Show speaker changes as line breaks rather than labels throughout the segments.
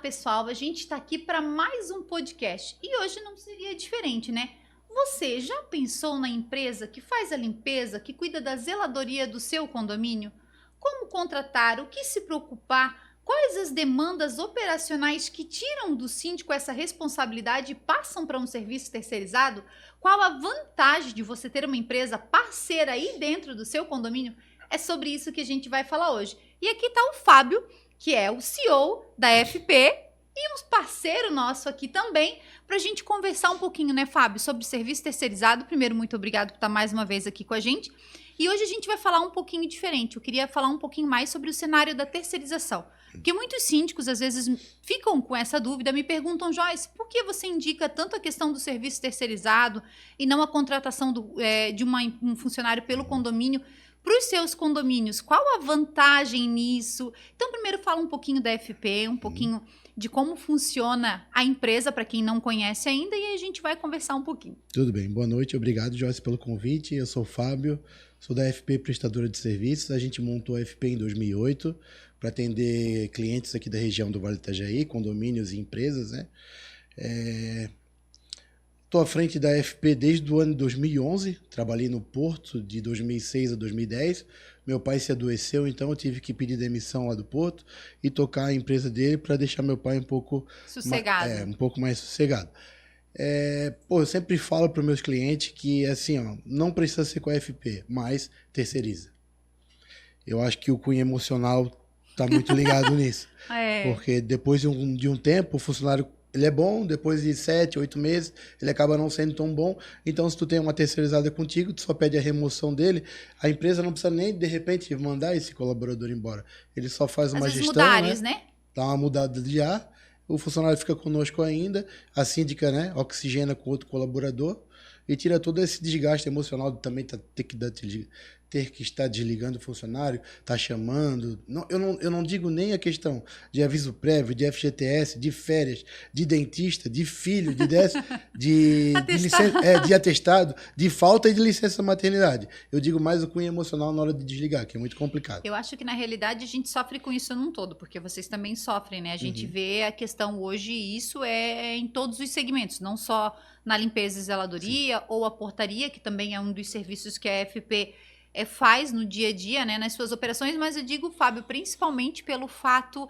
pessoal, a gente está aqui para mais um podcast e hoje não seria diferente, né? Você já pensou na empresa que faz a limpeza, que cuida da zeladoria do seu condomínio? Como contratar, o que se preocupar, quais as demandas operacionais que tiram do síndico essa responsabilidade e passam para um serviço terceirizado? Qual a vantagem de você ter uma empresa parceira aí dentro do seu condomínio? É sobre isso que a gente vai falar hoje. E aqui está o Fábio, que é o CEO da FP e um parceiro nosso aqui também, para a gente conversar um pouquinho, né, Fábio, sobre serviço terceirizado. Primeiro, muito obrigado por estar mais uma vez aqui com a gente. E hoje a gente vai falar um pouquinho diferente. Eu queria falar um pouquinho mais sobre o cenário da terceirização. Porque muitos síndicos, às vezes, ficam com essa dúvida, me perguntam, Joyce, por que você indica tanto a questão do serviço terceirizado e não a contratação de um funcionário pelo condomínio para os seus condomínios? Qual a vantagem nisso? Então, primeiro fala um pouquinho da FP, um pouquinho de como funciona a empresa, para quem não conhece ainda, e aí a gente vai conversar um pouquinho.
Tudo bem, boa noite, obrigado, Joyce, pelo convite. Eu sou o Fábio, sou da FP Prestadora de Serviços. A gente montou a FP em 2008 para atender clientes aqui da região do Vale do Itajaí, condomínios e empresas, né? Estou à frente da FP desde o ano de 2011, trabalhei no Porto de 2006 a 2010. Meu pai se adoeceu, então eu tive que pedir demissão lá do Porto e tocar a empresa dele para deixar meu pai um pouco
sossegado.
Um pouco mais sossegado. Eu sempre falo para os meus clientes que assim, não precisa ser com a FP, mas terceiriza. Eu acho que o cunho emocional está muito ligado nisso. Porque depois de um tempo, o funcionário ele é bom, depois de 7, 8 meses, ele acaba não sendo tão bom. Então, se tu tem uma terceirizada contigo, tu só pede a remoção dele, a empresa não precisa nem, de repente, mandar esse colaborador embora. Ele só faz uma gestão,
mudares, né?
Dá uma mudada de ar, o funcionário fica conosco ainda, a síndica, né, oxigena com outro colaborador e tira todo esse desgaste emocional de também ter que estar desligando o funcionário, tá chamando. Eu não digo nem a questão de aviso prévio, de FGTS, de férias, de dentista, de filho, de atestado, de falta e de licença maternidade. Eu digo mais o cunho emocional na hora de desligar, que é muito complicado.
Eu acho que, na realidade, a gente sofre com isso num todo, porque vocês também sofrem, né? A gente vê a questão hoje, e isso é em todos os segmentos, não só na limpeza e zeladoria, ou a portaria, que também é um dos serviços que a FP faz no dia a dia, né, nas suas operações, mas eu digo, Fábio, principalmente pelo fato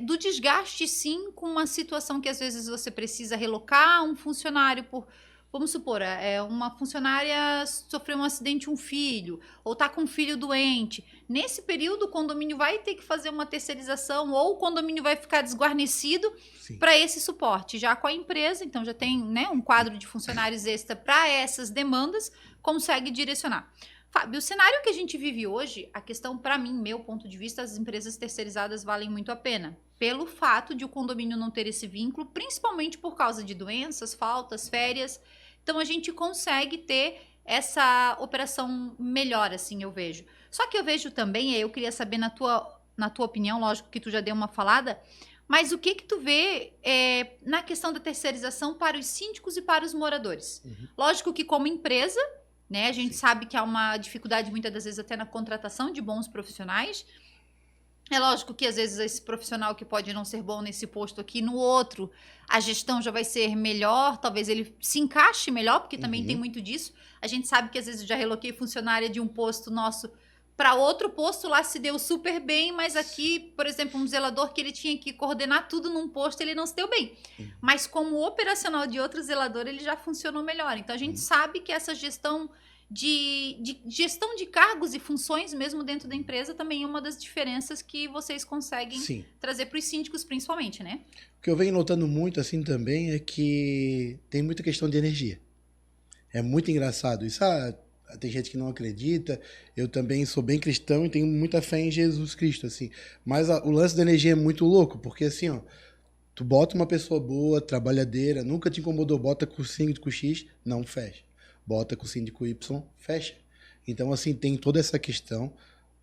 do desgaste, sim, com uma situação que às vezes você precisa relocar um funcionário por, vamos supor, uma funcionária sofreu um acidente, um filho, ou está com um filho doente. Nesse período, o condomínio vai ter que fazer uma terceirização, ou o condomínio vai ficar desguarnecido para esse suporte. Já com a empresa, então já tem, né, um quadro de funcionários extra para essas demandas, consegue direcionar. Fábio, o cenário que a gente vive hoje, a questão, para mim, meu ponto de vista, as empresas terceirizadas valem muito a pena. Pelo fato de o condomínio não ter esse vínculo, principalmente por causa de doenças, faltas, férias. Então, a gente consegue ter essa operação melhor, assim, eu vejo. Só que eu vejo também, eu queria saber na tua opinião, lógico que tu já deu uma falada, mas o que tu vê na questão da terceirização para os síndicos e para os moradores? Lógico que como empresa, né, a gente sabe que há uma dificuldade muitas das vezes até na contratação de bons profissionais. É lógico que às vezes esse profissional que pode não ser bom nesse posto aqui, no outro, a gestão já vai ser melhor, talvez ele se encaixe melhor, porque também tem muito disso. A gente sabe que às vezes eu já reloquei funcionária de um posto nosso para outro posto, lá se deu super bem, mas aqui, por exemplo, um zelador que ele tinha que coordenar tudo num posto, ele não se deu bem. Mas como operacional de outro zelador, ele já funcionou melhor. Então, a gente sabe que essa gestão gestão de cargos e funções mesmo dentro da empresa também é uma das diferenças que vocês conseguem trazer para os síndicos, principalmente, né?
O que eu venho notando muito assim também é que tem muita questão de energia. É muito engraçado isso. Tem gente que não acredita, eu também sou bem cristão e tenho muita fé em Jesus Cristo, assim. Mas o lance da energia é muito louco, porque assim, tu bota uma pessoa boa, trabalhadeira, nunca te incomodou, bota com o síndico X, não fecha. Bota com o síndico Y, fecha. Então, assim, tem toda essa questão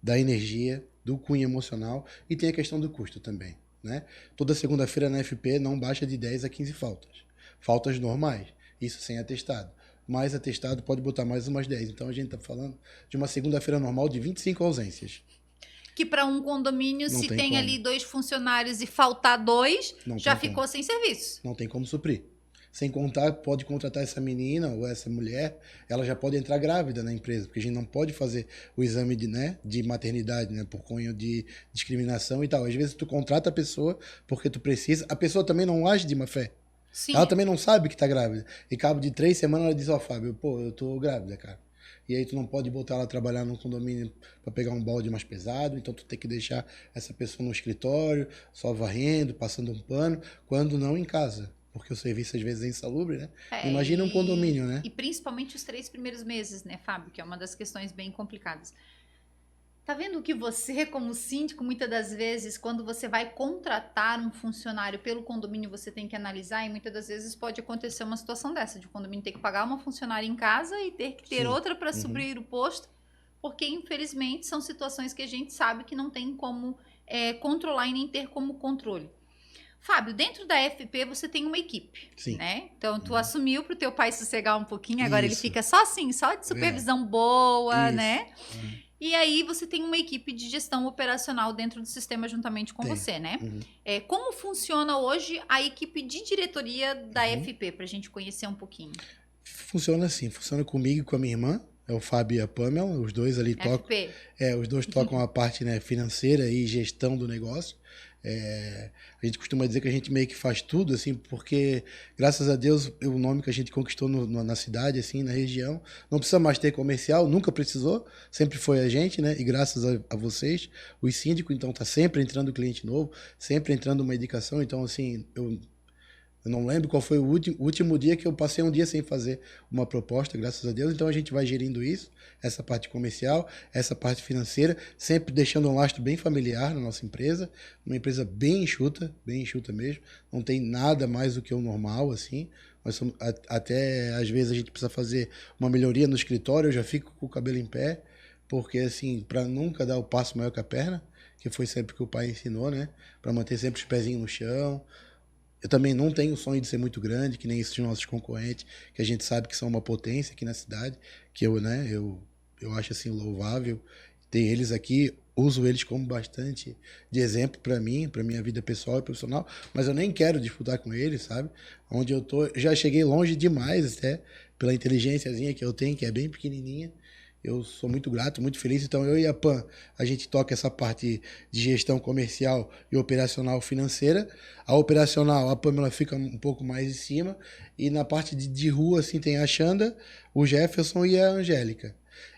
da energia, do cunho emocional e tem a questão do custo também, né? Toda segunda-feira na FP não baixa de 10 a 15 faltas. Faltas normais, isso sem atestado. Mais atestado pode botar mais umas 10. Então, a gente está falando de uma segunda-feira normal de 25 ausências.
que para um condomínio,
Não
se
tem
tem
como.
ali 2 funcionários e faltar 2,
Não
já
tem
ficou
como.
sem serviço.
Não tem como suprir. Sem contar, pode contratar essa menina ou essa mulher, ela já pode entrar grávida na empresa, porque a gente não pode fazer o exame de, né, de maternidade, né, por cunho de discriminação e tal. Às vezes tu contrata a pessoa porque tu precisa, a pessoa também não age de má fé. Ela
Sim.
também não sabe que tá grávida. E cabo de 3 semanas ela diz, ó, Fábio, pô, eu tô grávida, cara. E aí tu não pode botar ela a trabalhar num condomínio para pegar um balde mais pesado, então tu tem que deixar essa pessoa no escritório, só varrendo, passando um pano, quando não em casa. Porque o serviço às vezes é insalubre, né? Imagina um condomínio, né?
E principalmente os 3 primeiros meses, né, Fábio? Que é uma das questões bem complicadas. Tá vendo que você, como síndico, muitas das vezes, quando você vai contratar um funcionário pelo condomínio, você tem que analisar, e muitas das vezes pode acontecer uma situação dessa, de o condomínio ter que pagar uma funcionária em casa e ter que ter
Sim.
outra para suprir o posto, porque infelizmente são situações que a gente sabe que não tem como controlar e nem ter como controle. Fábio, dentro da FP você tem uma equipe,
Sim.
né? Então tu assumiu para o teu pai sossegar um pouquinho, agora ele
Isso.
fica só assim, só de supervisão boa,
Isso.
né? E aí você tem uma equipe de gestão operacional dentro do sistema juntamente com
Tem.
você, né? Como funciona hoje a equipe de diretoria da FP, para a gente conhecer um pouquinho?
Funciona assim, funciona comigo e com a minha irmã, é o Fábio e a Pamela, os dois ali tocam.
FP.
Os dois tocam a parte, né, financeira e gestão do negócio. A gente costuma dizer que a gente meio que faz tudo, assim, porque, graças a Deus, o nome que a gente conquistou na cidade, assim, na região, não precisa mais ter comercial, nunca precisou, sempre foi a gente, né? E graças a vocês, os síndicos, então, tá sempre entrando cliente novo, sempre entrando uma indicação, então, assim, eu não lembro qual foi o último dia que eu passei um dia sem fazer uma proposta, graças a Deus. Então a gente vai gerindo isso, essa parte comercial, essa parte financeira, sempre deixando um lastro bem familiar na nossa empresa, uma empresa bem enxuta mesmo, não tem nada mais do que o normal, assim. Nós somos, até às vezes a gente precisa fazer uma melhoria no escritório, eu já fico com o cabelo em pé, porque assim, para nunca dar o passo maior que a perna, que foi sempre que o pai ensinou, né? Para manter sempre os pezinhos no chão. Eu também não tenho o sonho de ser muito grande, que nem esses nossos concorrentes, que a gente sabe que são uma potência aqui na cidade, que eu acho assim louvável. Tem eles aqui, uso eles como bastante de exemplo para mim, para minha vida pessoal e profissional, mas eu nem quero disputar com eles, sabe? Onde eu tô, já cheguei longe demais até, pela inteligênciazinha que eu tenho, que é bem pequenininha. Eu sou muito grato, muito feliz. Então, eu e a Pan, a gente toca essa parte de gestão comercial e operacional financeira. A operacional, a Pamela fica um pouco mais em cima. E na parte de rua, assim, tem a Xanda, o Jefferson e a Angélica.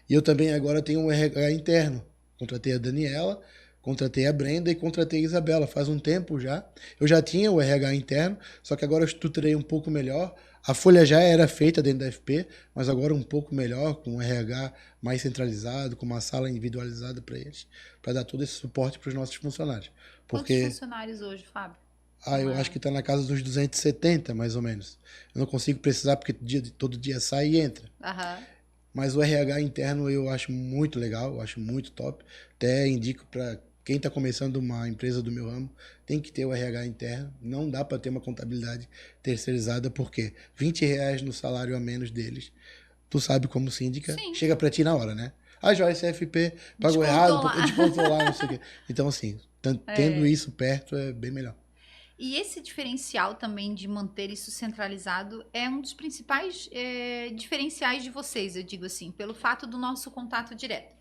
E eu também agora tenho um RH interno. Contratei a Daniela, contratei a Brenda e contratei a Isabela. Faz um tempo já. Eu já tinha o RH interno, só que agora eu estruturei um pouco melhor. A folha já era feita dentro da FP, mas agora um pouco melhor, com um RH mais centralizado, com uma sala individualizada para eles, para dar todo esse suporte para os nossos funcionários. Porque,
quantos funcionários hoje, Fábio?
eu acho que está na casa dos 270, mais ou menos. Eu não consigo precisar porque todo dia sai e entra. Mas o RH interno eu acho muito legal, eu acho muito top. Até indico para quem está começando uma empresa do meu ramo, tem que ter o RH interno. Não dá para ter uma contabilidade terceirizada, porque R$ 20 no salário a menos deles, tu sabe como síndica,
Sim.
chega para ti na hora, né? Ah, Joyce, CFP pagou errado, descontou lá, não sei o quê. Então, assim, tendo isso perto é bem melhor.
E esse diferencial também de manter isso centralizado é um dos principais diferenciais de vocês, eu digo assim, pelo fato do nosso contato direto.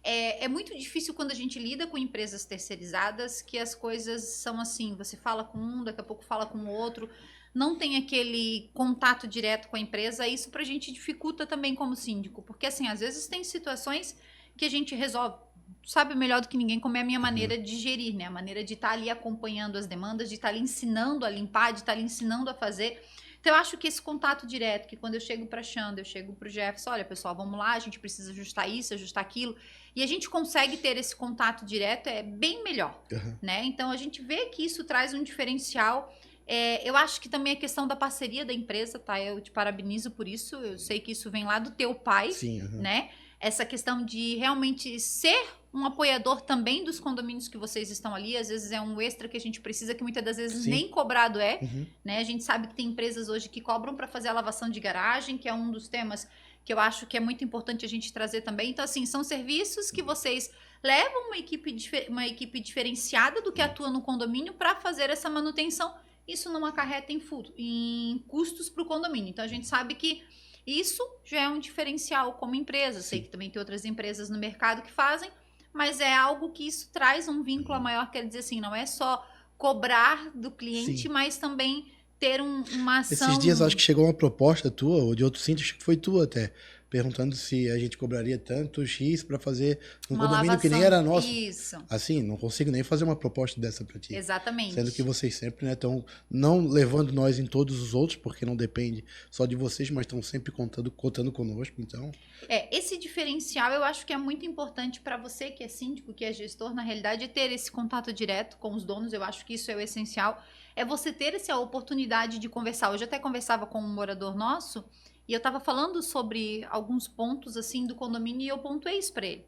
É muito difícil quando a gente lida com empresas terceirizadas que as coisas são assim, você fala com um, daqui a pouco fala com o outro, não tem aquele contato direto com a empresa, isso pra gente dificulta também como síndico, porque assim, às vezes tem situações que a gente resolve, sabe melhor do que ninguém como é a minha maneira de gerir, né? A maneira de estar ali acompanhando as demandas, de estar ali ensinando a limpar, de estar ali ensinando a fazer. Então, eu acho que esse contato direto, que quando eu chego para a Xanda, eu chego para o Jefferson, olha, pessoal, vamos lá, a gente precisa ajustar isso, ajustar aquilo, e a gente consegue ter esse contato direto, é bem melhor, né? Então, a gente vê que isso traz um diferencial. Eu acho que também a questão da parceria da empresa, tá? Eu te parabenizo por isso, eu sei que isso vem lá do teu pai, né? Essa questão de realmente ser um apoiador também dos condomínios que vocês estão ali, às vezes é um extra que a gente precisa, que muitas das vezes nem cobrado né? A gente sabe que tem empresas hoje que cobram para fazer a lavação de garagem, que é um dos temas que eu acho que é muito importante a gente trazer também. Então, assim, são serviços que vocês levam uma equipe diferenciada do que atua no condomínio para fazer essa manutenção. Isso não acarreta em custos para o condomínio. Então, a gente sabe que isso já é um diferencial como empresa. Sei que também tem outras empresas no mercado que fazem, mas é algo que isso traz um vínculo maior, quer dizer assim, não é só cobrar do cliente,
Sim.
mas também ter uma ação...
Esses dias acho que chegou uma proposta tua, ou de outro síndico, acho que foi tua até, perguntando se a gente cobraria tanto X para fazer um
Uma
condomínio que nem
lavação.
era nosso.
Isso.
Assim, não consigo nem fazer uma proposta dessa para ti.
Exatamente.
Sendo que vocês sempre estão não levando nós em todos os outros, porque não depende só de vocês, mas estão sempre contando conosco, então...
Esse diferencial eu acho que é muito importante para você que é síndico, que é gestor, na realidade, é ter esse contato direto com os donos. Eu acho que isso é o essencial. É você ter essa oportunidade de conversar. Hoje eu até conversava com um morador nosso e eu estava falando sobre alguns pontos assim do condomínio e eu pontuei isso para ele.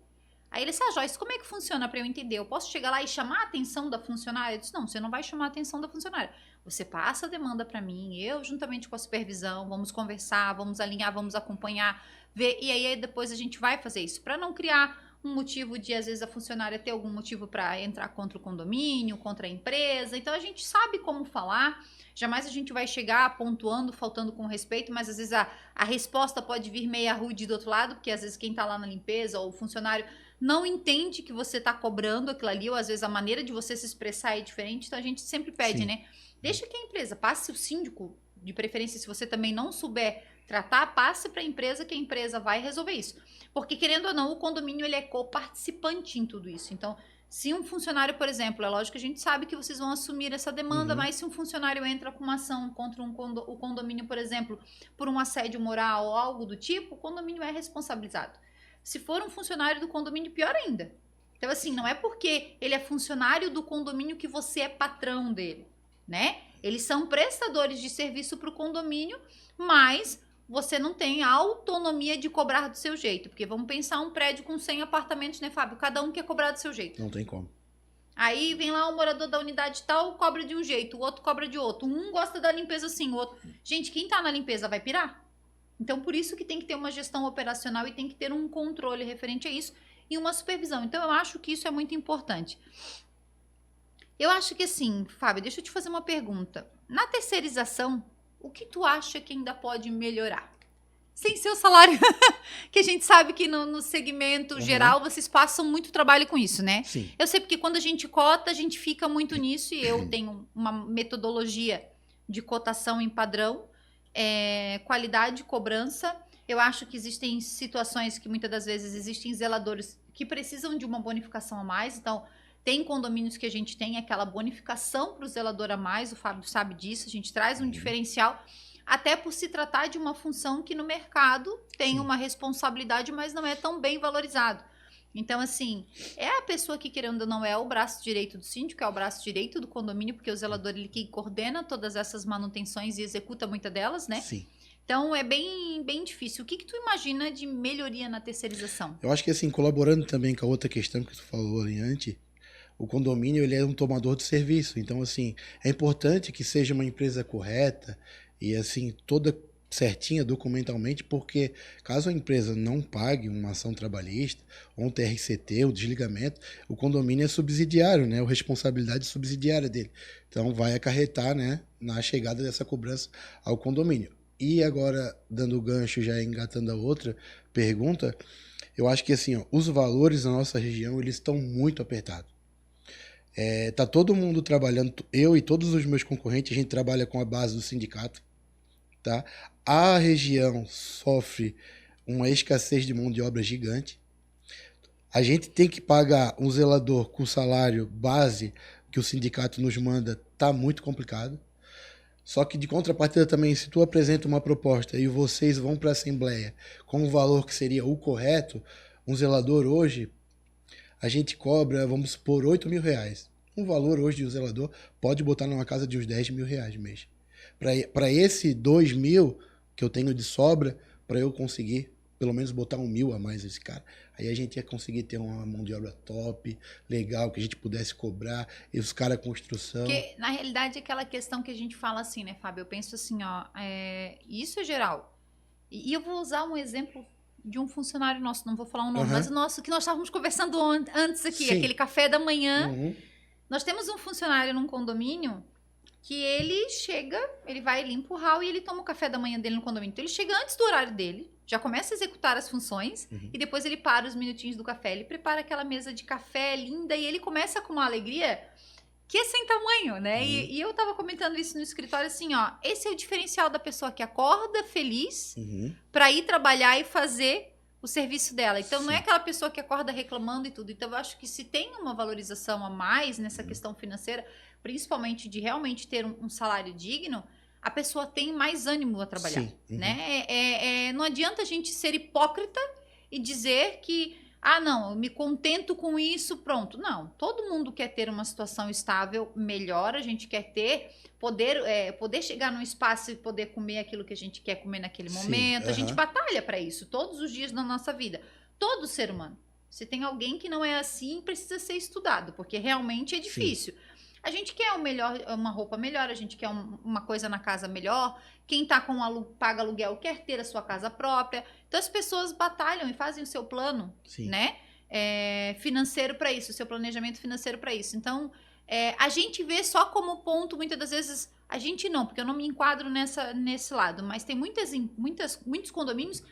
Aí ele disse, Joyce, como é que funciona para eu entender? Eu posso chegar lá e chamar a atenção da funcionária? Eu disse, não, você não vai chamar a atenção da funcionária. Você passa a demanda para mim, eu juntamente com a supervisão, vamos conversar, vamos alinhar, vamos acompanhar, ver, e aí depois a gente vai fazer isso, para não criar um motivo de, às vezes, a funcionária ter algum motivo para entrar contra o condomínio, contra a empresa. Então, a gente sabe como falar. Jamais a gente vai chegar pontuando, faltando com respeito, mas às vezes a resposta pode vir meia rude do outro lado, porque às vezes quem está lá na limpeza ou o funcionário não entende que você está cobrando aquilo ali, ou às vezes a maneira de você se expressar é diferente. Então, a gente sempre pede, né? Deixa que a empresa passe o síndico, de preferência, se você também não souber tratar, passe para a empresa que a empresa vai resolver isso. Porque, querendo ou não, o condomínio ele é coparticipante em tudo isso. Então, se um funcionário, por exemplo, é lógico que a gente sabe que vocês vão assumir essa demanda, mas se um funcionário entra com uma ação contra o condomínio, por exemplo, por um assédio moral ou algo do tipo, o condomínio é responsabilizado. Se for um funcionário do condomínio, pior ainda. Então, assim, não é porque ele é funcionário do condomínio que você é patrão dele, né? Eles são prestadores de serviço para o condomínio, mas você não tem a autonomia de cobrar do seu jeito. Porque vamos pensar um prédio com 100 apartamentos, né, Fábio? Cada um quer cobrar do seu jeito.
Não tem como.
Aí vem lá o morador da unidade tal, cobra de um jeito, o outro cobra de outro. Um gosta da limpeza assim, o outro... Gente, quem tá na limpeza vai pirar? Então, por isso que tem que ter uma gestão operacional e tem que ter um controle referente a isso e uma supervisão. Então, eu acho que isso é muito importante. Eu acho que assim, Fábio, deixa eu te fazer uma pergunta. Na terceirização, o que tu acha que ainda pode melhorar? Sem ser o salário, que a gente sabe que no segmento geral vocês passam muito trabalho com isso, né?
Sim.
Eu sei porque quando a gente cota, a gente fica muito nisso e eu tenho uma metodologia de cotação em padrão, qualidade, cobrança. Eu acho que existem situações que muitas das vezes existem zeladores que precisam de uma bonificação a mais, então... Tem condomínios que a gente tem aquela bonificação para o zelador a mais, o Fábio sabe disso, a gente traz um diferencial, até por se tratar de uma função que no mercado tem uma responsabilidade, mas não é tão bem valorizado. Então, assim, é a pessoa que, querendo ou não, é o braço direito do síndico, é o braço direito do condomínio, porque o zelador ele que coordena todas essas manutenções e executa muitas delas, né?
Sim.
Então, é bem, bem difícil. O que tu imagina de melhoria na terceirização?
Eu acho que, assim, colaborando também com a outra questão que tu falou ali antes, o condomínio ele é um tomador de serviço. Então, assim, é importante que seja uma empresa correta e, assim, toda certinha documentalmente, porque caso a empresa não pague uma ação trabalhista, ou um TRCT, um desligamento, o condomínio é subsidiário, né? A responsabilidade subsidiária dele. Então, vai acarretar, né, na chegada dessa cobrança ao condomínio. E agora, dando o gancho, já engatando a outra pergunta, eu acho que, assim, ó, os valores na nossa região, eles estão muito apertados. Tá todo mundo trabalhando, eu e todos os meus concorrentes, a gente trabalha com a base do sindicato, tá? A região sofre uma escassez de mão de obra gigante. A gente tem que pagar um zelador com salário base que o sindicato nos manda, tá muito complicado. Só que de contrapartida também, se tu apresenta uma proposta e vocês vão para a Assembleia com o valor que seria o correto, um zelador hoje, a gente cobra, vamos supor, R$8.000. Um valor hoje de um zelador pode botar numa casa de uns R$10.000 mês. Para esse 2.000 que eu tenho de sobra, para eu conseguir pelo menos botar 1.000 a mais esse cara. Aí a gente ia conseguir ter uma mão de obra top, legal, que a gente pudesse cobrar, e os caras construção.
Porque, na realidade, é aquela questão que a gente fala assim, né, Fábio? Eu penso assim, ó, isso é geral. E eu vou usar um exemplo de um funcionário nosso, não vou falar o nome,
Aham.
mas o nosso que nós estávamos conversando antes aqui,
Sim.
aquele café da manhã.
Uhum.
Nós temos um funcionário num condomínio que ele chega, ele vai, limpa o hall e ele toma o café da manhã dele no condomínio. Então ele chega antes do horário dele, já começa a executar as funções e depois ele para os minutinhos do café. Ele prepara aquela mesa de café linda e ele começa com uma alegria que é sem tamanho, né? E eu tava comentando isso no escritório assim, ó, esse é o diferencial da pessoa que acorda feliz para ir trabalhar e fazer o serviço dela. Então, não é aquela pessoa que acorda reclamando e tudo. Então, eu acho que se tem uma valorização a mais nessa questão financeira, principalmente de realmente ter um salário digno, a pessoa tem mais ânimo a trabalhar,
Sim.
né? Não adianta a gente ser hipócrita e dizer que, ah, não, eu me contento com isso, pronto. Não, todo mundo quer ter uma situação estável melhor, a gente quer ter, poder chegar num espaço e poder comer aquilo que a gente quer comer naquele momento. A gente batalha para isso todos os dias da nossa vida. Todo ser humano. Se tem alguém que não é assim, precisa ser estudado, porque realmente é difícil. A gente quer uma roupa melhor, a gente quer uma coisa na casa melhor. Quem tá paga aluguel quer ter a sua casa própria. Então as pessoas batalham e fazem o seu plano, né? Financeiro para isso, o seu planejamento financeiro para isso. Então, a gente vê só como ponto, muitas das vezes, a gente não, porque eu não me enquadro nesse lado, mas tem muitos condomínios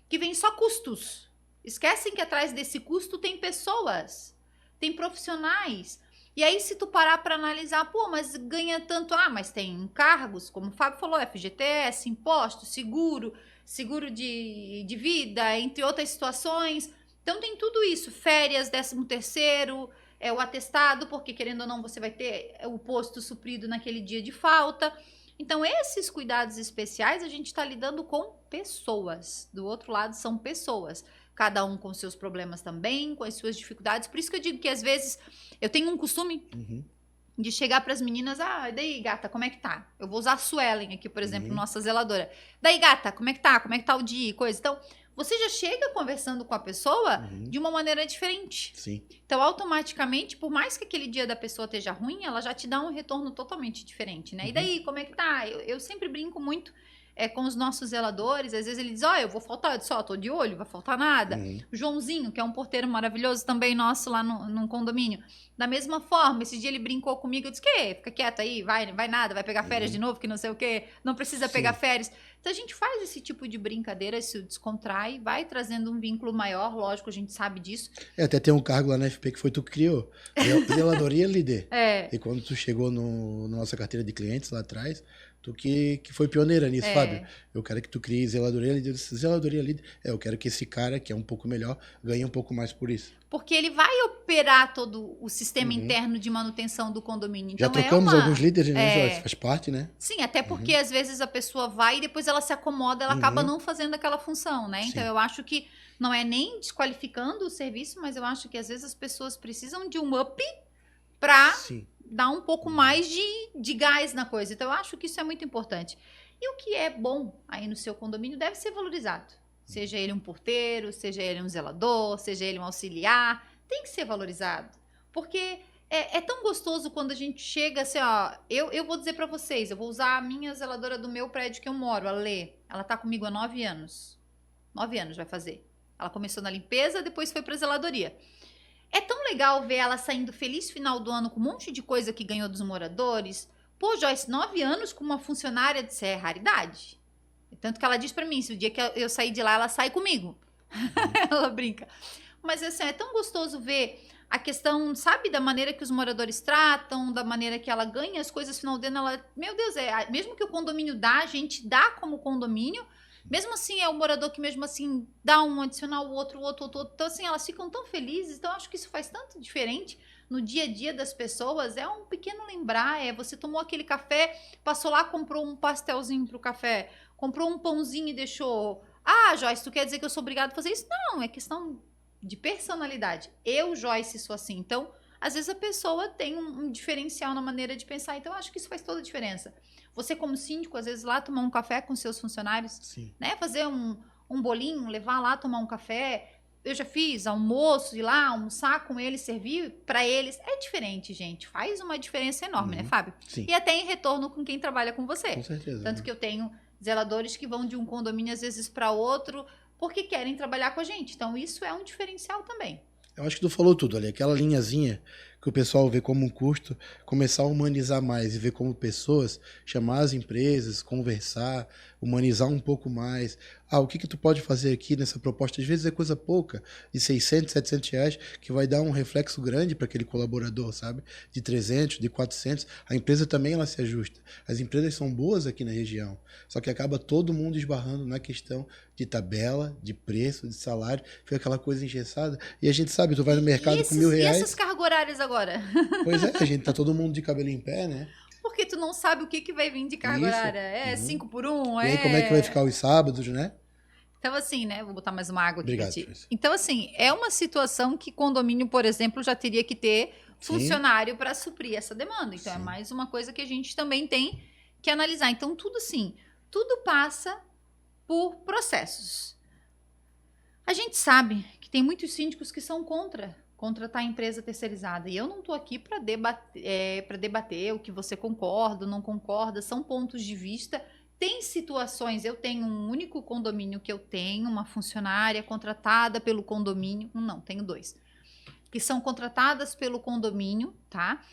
que vêm só custos. Esquecem que atrás desse custo tem pessoas, tem profissionais. E aí, se tu parar para analisar, pô, mas ganha tanto, mas tem encargos, como o Fábio falou, FGTS, imposto, seguro de vida, entre outras situações. Então, tem tudo isso, férias, 13º, o atestado, porque querendo ou não, você vai ter o posto suprido naquele dia de falta. Então, esses cuidados especiais, a gente está lidando com pessoas. Do outro lado, são pessoas. Cada um com seus problemas também, com as suas dificuldades. Por isso que eu digo que, às vezes, eu tenho um costume de chegar para as meninas, e daí, gata, como é que tá? Eu vou usar a Suelen aqui, por exemplo, nossa zeladora. Daí, gata, como é que tá? Como é que tá o dia e coisa? Então, você já chega conversando com a pessoa de uma maneira diferente.
Sim.
Então, automaticamente, por mais que aquele dia da pessoa esteja ruim, ela já te dá um retorno totalmente diferente, né? E daí, como é que tá? Eu sempre brinco muito com os nossos zeladores. Às vezes ele diz, eu vou faltar, eu disse, tô de olho, vai faltar nada. O Joãozinho, que é um porteiro maravilhoso também nosso lá num condomínio. Da mesma forma, esse dia ele brincou comigo, eu disse, fica quieto aí, vai nada, vai pegar férias de novo, que não sei o quê, não precisa pegar férias. Então a gente faz esse tipo de brincadeira, se descontrai, vai trazendo um vínculo maior, lógico, a gente sabe disso.
Até tem um cargo lá na FP que foi tu que criou, zeladoria líder. E quando tu chegou na nossa carteira de clientes lá atrás, tu que foi pioneira nisso, Fábio. Eu quero que tu crie zeladoria líder. Zeladoria líder, eu quero que esse cara, que é um pouco melhor, ganhe um pouco mais por isso.
Porque ele vai operar todo o sistema interno de manutenção do condomínio. Então,
já trocamos alguns líderes, né, Joyce? Faz parte, né?
Sim, até porque às vezes a pessoa vai e depois ela se acomoda, ela acaba não fazendo aquela função, né? Então eu acho que não é nem desqualificando o serviço, mas eu acho que às vezes as pessoas precisam de um up para dar um pouco mais de gás na coisa. Então eu acho que isso é muito importante. E o que é bom aí no seu condomínio deve ser valorizado. Seja ele um porteiro, seja ele um zelador, seja ele um auxiliar, tem que ser valorizado. Porque é tão gostoso quando a gente chega assim, eu vou dizer pra vocês, eu vou usar a minha zeladora do meu prédio que eu moro, a Lê. Ela tá comigo há 9 anos. 9 anos vai fazer. Ela começou na limpeza, depois foi pra zeladoria. É tão legal ver ela saindo feliz final do ano com um monte de coisa que ganhou dos moradores. Pô, Joyce, 9 anos com uma funcionária, isso é raridade. Tanto que ela diz pra mim, se o dia que eu sair de lá, ela sai comigo. Ela brinca. Mas assim, é tão gostoso ver a questão, sabe, da maneira que os moradores tratam, da maneira que ela ganha as coisas no final do ano. Ela, meu Deus, mesmo que o condomínio dá, a gente dá como condomínio. Mesmo assim, é o morador que mesmo assim dá um adicional, o outro. Então assim, elas ficam tão felizes. Então acho que isso faz tanto diferente no dia a dia das pessoas. É um pequeno lembrar, você tomou aquele café, passou lá, comprou um pastelzinho pro café, comprou um pãozinho e deixou. Joyce, tu quer dizer que eu sou obrigada a fazer isso? Não, é questão de personalidade. Eu, Joyce, sou assim. Então, às vezes a pessoa tem um diferencial na maneira de pensar. Então, eu acho que isso faz toda a diferença. Você, como síndico, às vezes lá tomar um café com seus funcionários, né? Fazer um bolinho, levar lá, tomar um café. Eu já fiz almoço, ir lá, almoçar com eles, servir para eles. É diferente, gente. Faz uma diferença enorme, né, Fábio? E até em retorno com quem trabalha com você.
Com certeza.
Tanto que eu tenho zeladores que vão de um condomínio às vezes para outro porque querem trabalhar com a gente. Então, isso é um diferencial também.
Eu acho que tu falou tudo ali, aquela linhazinha que o pessoal vê como um custo, começar a humanizar mais e ver como pessoas, chamar as empresas, conversar, humanizar um pouco mais. O que tu pode fazer aqui nessa proposta? Às vezes é coisa pouca, de 600, 700 reais, que vai dar um reflexo grande para aquele colaborador, sabe? De 300, de 400. A empresa também ela se ajusta. As empresas são boas aqui na região, só que acaba todo mundo esbarrando na questão de tabela, de preço, de salário, fica aquela coisa engessada. E a gente sabe, tu vai no mercado com R$1.000.
E essas cargas horárias agora?
Pois é, a gente tá todo mundo de cabelo em pé, né?
Porque tu não sabe o que vai vir de carga horária. É 5 por 1,
E aí como é que vai ficar os sábados, né?
Então, assim, né? Vou botar mais uma água aqui pra ti.
Obrigado.
Então, assim, é uma situação que condomínio, por exemplo, já teria que ter funcionário para suprir essa demanda. Então, é mais uma coisa que a gente também tem que analisar. Então, tudo assim, tudo passa por processos. A gente sabe que tem muitos síndicos que são contra contratar a empresa terceirizada. E eu não estou aqui para debater o que você concorda ou não concorda, são pontos de vista. Tem situações, eu tenho um único condomínio que eu tenho, uma funcionária contratada pelo condomínio, não, tenho 2, que são contratadas pelo condomínio, tá?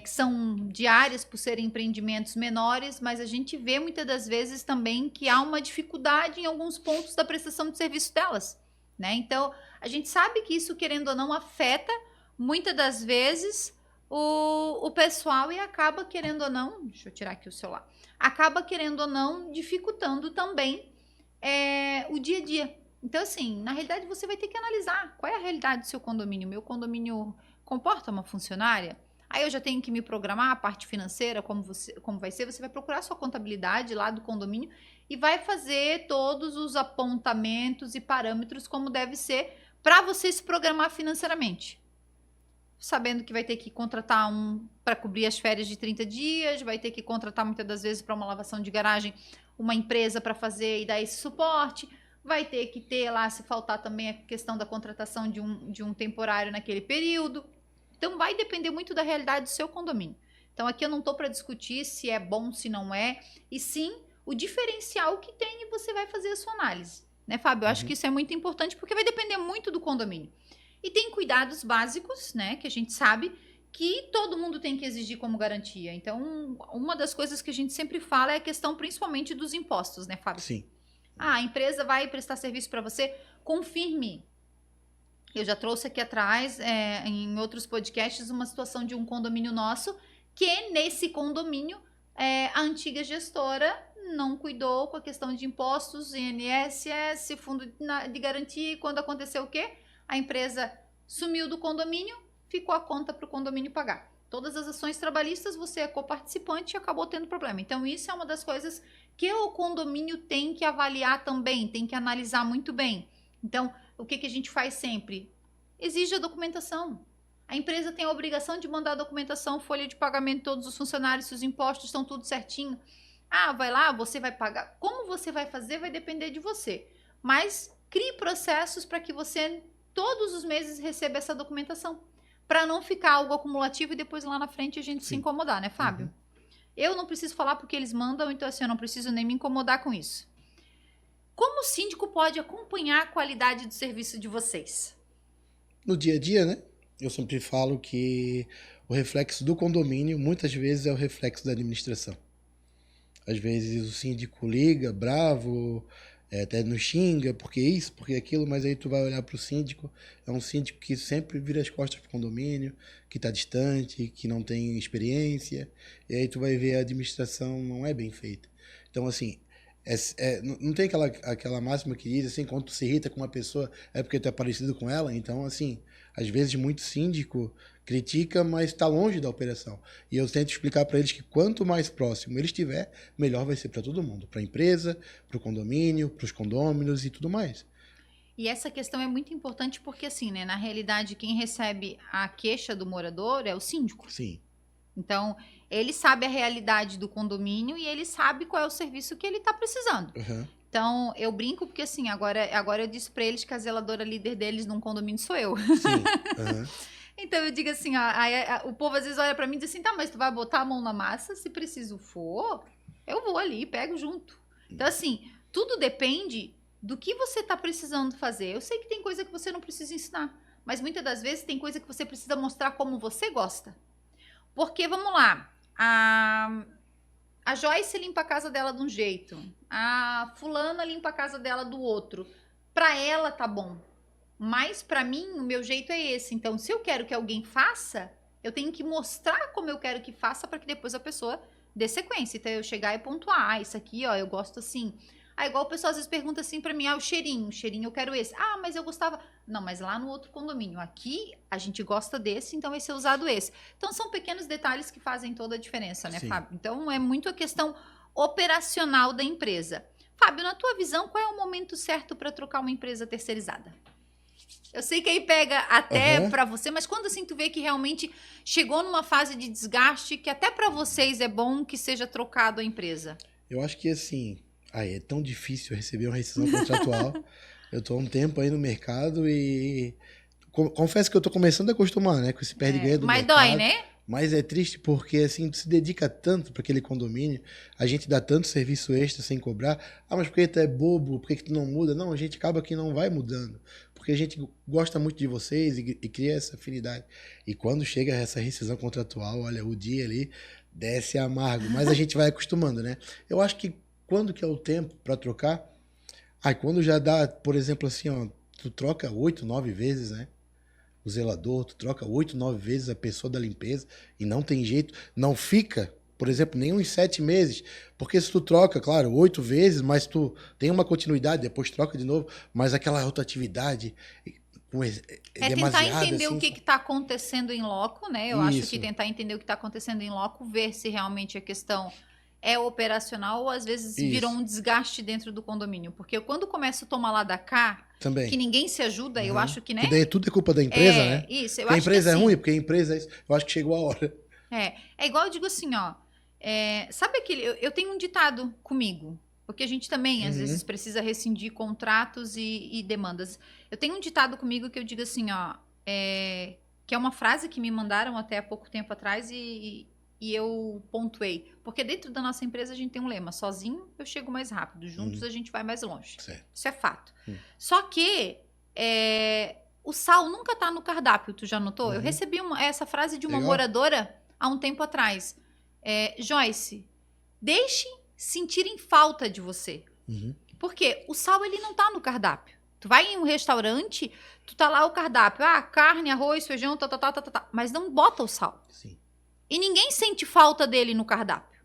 Que são diárias por serem empreendimentos menores, mas a gente vê muitas das vezes também que há uma dificuldade em alguns pontos da prestação de serviço delas, né? Então, a gente sabe que isso, querendo ou não, afeta muitas das vezes o pessoal e acaba, querendo ou não, deixa eu tirar aqui o celular, acaba, querendo ou não, dificultando também o dia a dia. Então, assim, na realidade, você vai ter que analisar qual é a realidade do seu condomínio. Meu condomínio comporta uma funcionária? Aí eu já tenho que me programar a parte financeira, como vai ser. Você vai procurar sua contabilidade lá do condomínio e vai fazer todos os apontamentos e parâmetros como deve ser para você se programar financeiramente. Sabendo que vai ter que contratar para cobrir as férias de 30 dias, vai ter que contratar muitas das vezes para uma lavação de garagem uma empresa para fazer e dar esse suporte, vai ter que ter lá, se faltar também a questão da contratação de um temporário naquele período. Então vai depender muito da realidade do seu condomínio. Então aqui eu não estou para discutir se é bom, se não é, e sim o diferencial que tem e você vai fazer a sua análise. Né, Fábio? Eu acho que isso é muito importante porque vai depender muito do condomínio. E tem cuidados básicos, né, que a gente sabe que todo mundo tem que exigir como garantia. Então, uma das coisas que a gente sempre fala é a questão principalmente dos impostos, né, Fábio?
Sim.
A empresa vai prestar serviço para você, confirme. Eu já trouxe aqui atrás, em outros podcasts, uma situação de um condomínio nosso, que nesse condomínio, a antiga gestora não cuidou com a questão de impostos, INSS, fundo de garantia, e quando aconteceu o quê? A empresa sumiu do condomínio, ficou a conta para o condomínio pagar. Todas as ações trabalhistas, você é coparticipante e acabou tendo problema. Então, isso é uma das coisas que o condomínio tem que avaliar também, tem que analisar muito bem. Então, o que a gente faz sempre? Exige a documentação. A empresa tem a obrigação de mandar a documentação, folha de pagamento de todos os funcionários, se os impostos estão tudo certinho. Vai lá, você vai pagar. Como você vai fazer vai depender de você. Mas crie processos para que você todos os meses receba essa documentação. Para não ficar algo acumulativo e depois lá na frente a gente se incomodar, né, Fábio? Eu não preciso falar porque eles mandam, então assim, eu não preciso nem me incomodar com isso. Como o síndico pode acompanhar a qualidade do serviço de vocês?
No dia a dia, né? Eu sempre falo que o reflexo do condomínio, muitas vezes, é o reflexo da administração. Às vezes o síndico liga, bravo, até nos xinga, porque isso, porque aquilo, mas aí tu vai olhar para o síndico, é um síndico que sempre vira as costas para o condomínio, que está distante, que não tem experiência, e aí tu vai ver a administração não é bem feita. Então, assim, não tem aquela máxima que diz assim, quando tu se irrita com uma pessoa é porque tu é parecido com ela. Então, assim, às vezes muito síndico critica, mas está longe da operação. E eu tento explicar para eles que quanto mais próximo ele estiver, melhor vai ser para todo mundo, para a empresa, para o condomínio, para os condôminos e tudo mais.
E essa questão é muito importante porque, assim, né, na realidade, quem recebe a queixa do morador é o síndico.
Sim.
Então, ele sabe a realidade do condomínio e ele sabe qual é o serviço que ele está precisando. Então, eu brinco porque, assim, agora eu disse para eles que a zeladora líder deles num condomínio sou eu.
Sim.
Então, eu digo assim, o povo às vezes olha para mim e diz assim, tá, mas tu vai botar a mão na massa? Se preciso for, eu vou ali, pego junto. Então, assim, tudo depende do que você está precisando fazer. Eu sei que tem coisa que você não precisa ensinar, mas muitas das vezes tem coisa que você precisa mostrar como você gosta. Porque, vamos lá, a Joyce limpa a casa dela de um jeito, a fulana limpa a casa dela do outro. Pra ela tá bom, mas pra mim o meu jeito é esse. Então, se eu quero que alguém faça, eu tenho que mostrar como eu quero que faça para que depois a pessoa dê sequência. Então, eu chegar e pontuar, isso aqui, ó, eu gosto assim. Igual o pessoal às vezes pergunta assim pra mim, o cheirinho eu quero esse. Mas eu gostava... Não, mas lá no outro condomínio, aqui a gente gosta desse, então vai ser usado esse. Então, são pequenos detalhes que fazem toda a diferença, né, Fábio? Então, é muito a questão operacional da empresa. Fábio, na tua visão, qual é o momento certo para trocar uma empresa terceirizada? Eu sei que aí pega até para você, mas quando assim tu vê que realmente chegou numa fase de desgaste que até para vocês é bom que seja trocado a empresa?
Eu acho que assim, é tão difícil receber uma rescisão contratual. Eu tô há um tempo aí no mercado e confesso que eu tô começando a acostumar, né, com esse perde-ganha do mercado.
Mas dói, né?
Mas é triste porque, assim, tu se dedica tanto para aquele condomínio, a gente dá tanto serviço extra sem cobrar. Mas por que tu é bobo? Por que tu não muda? Não, a gente acaba que não vai mudando. Porque a gente gosta muito de vocês e cria essa afinidade. E quando chega essa rescisão contratual, olha, o dia ali desce amargo. Mas a gente vai acostumando, né? Eu acho que quando que é o tempo para trocar? Quando já dá, por exemplo, assim, ó, tu troca 8, 9 vezes, né? O zelador, tu troca 8, 9 vezes a pessoa da limpeza e não tem jeito, não fica, por exemplo, nem uns 7 meses, porque se tu troca, claro, 8 vezes, mas tu tem uma continuidade, depois troca de novo, mas aquela rotatividade
tentar entender
assim,
o que está acontecendo em loco, né? Eu acho que tentar entender o que está acontecendo em loco, ver se realmente a questão é operacional ou às vezes virou um desgaste dentro do condomínio. Porque quando começa a tomar lá da cá,
também.
Que ninguém se ajuda, eu acho que, né?
Que daí tudo é culpa da empresa, né?
Isso, eu
porque
acho
a empresa
que, assim,
é ruim, porque a empresa é isso. Eu acho que chegou a hora.
É igual eu digo assim, ó. Sabe aquele... Eu tenho um ditado comigo, porque a gente também, às vezes, precisa rescindir contratos e demandas. Eu tenho um ditado comigo que eu digo assim, ó. Que é uma frase que me mandaram até há pouco tempo atrás e eu pontuei. Porque dentro da nossa empresa a gente tem um lema: sozinho eu chego mais rápido, juntos a gente vai mais longe.
Certo.
Isso é fato. Só que o sal nunca tá no cardápio, tu já notou? Eu recebi essa frase de uma moradora há um tempo atrás. Joyce, deixe sentirem falta de você. Porque o sal, ele não tá no cardápio. Tu vai em um restaurante, tu tá lá o cardápio, carne, arroz, feijão, mas não bota o sal.
Sim.
E ninguém sente falta dele no cardápio.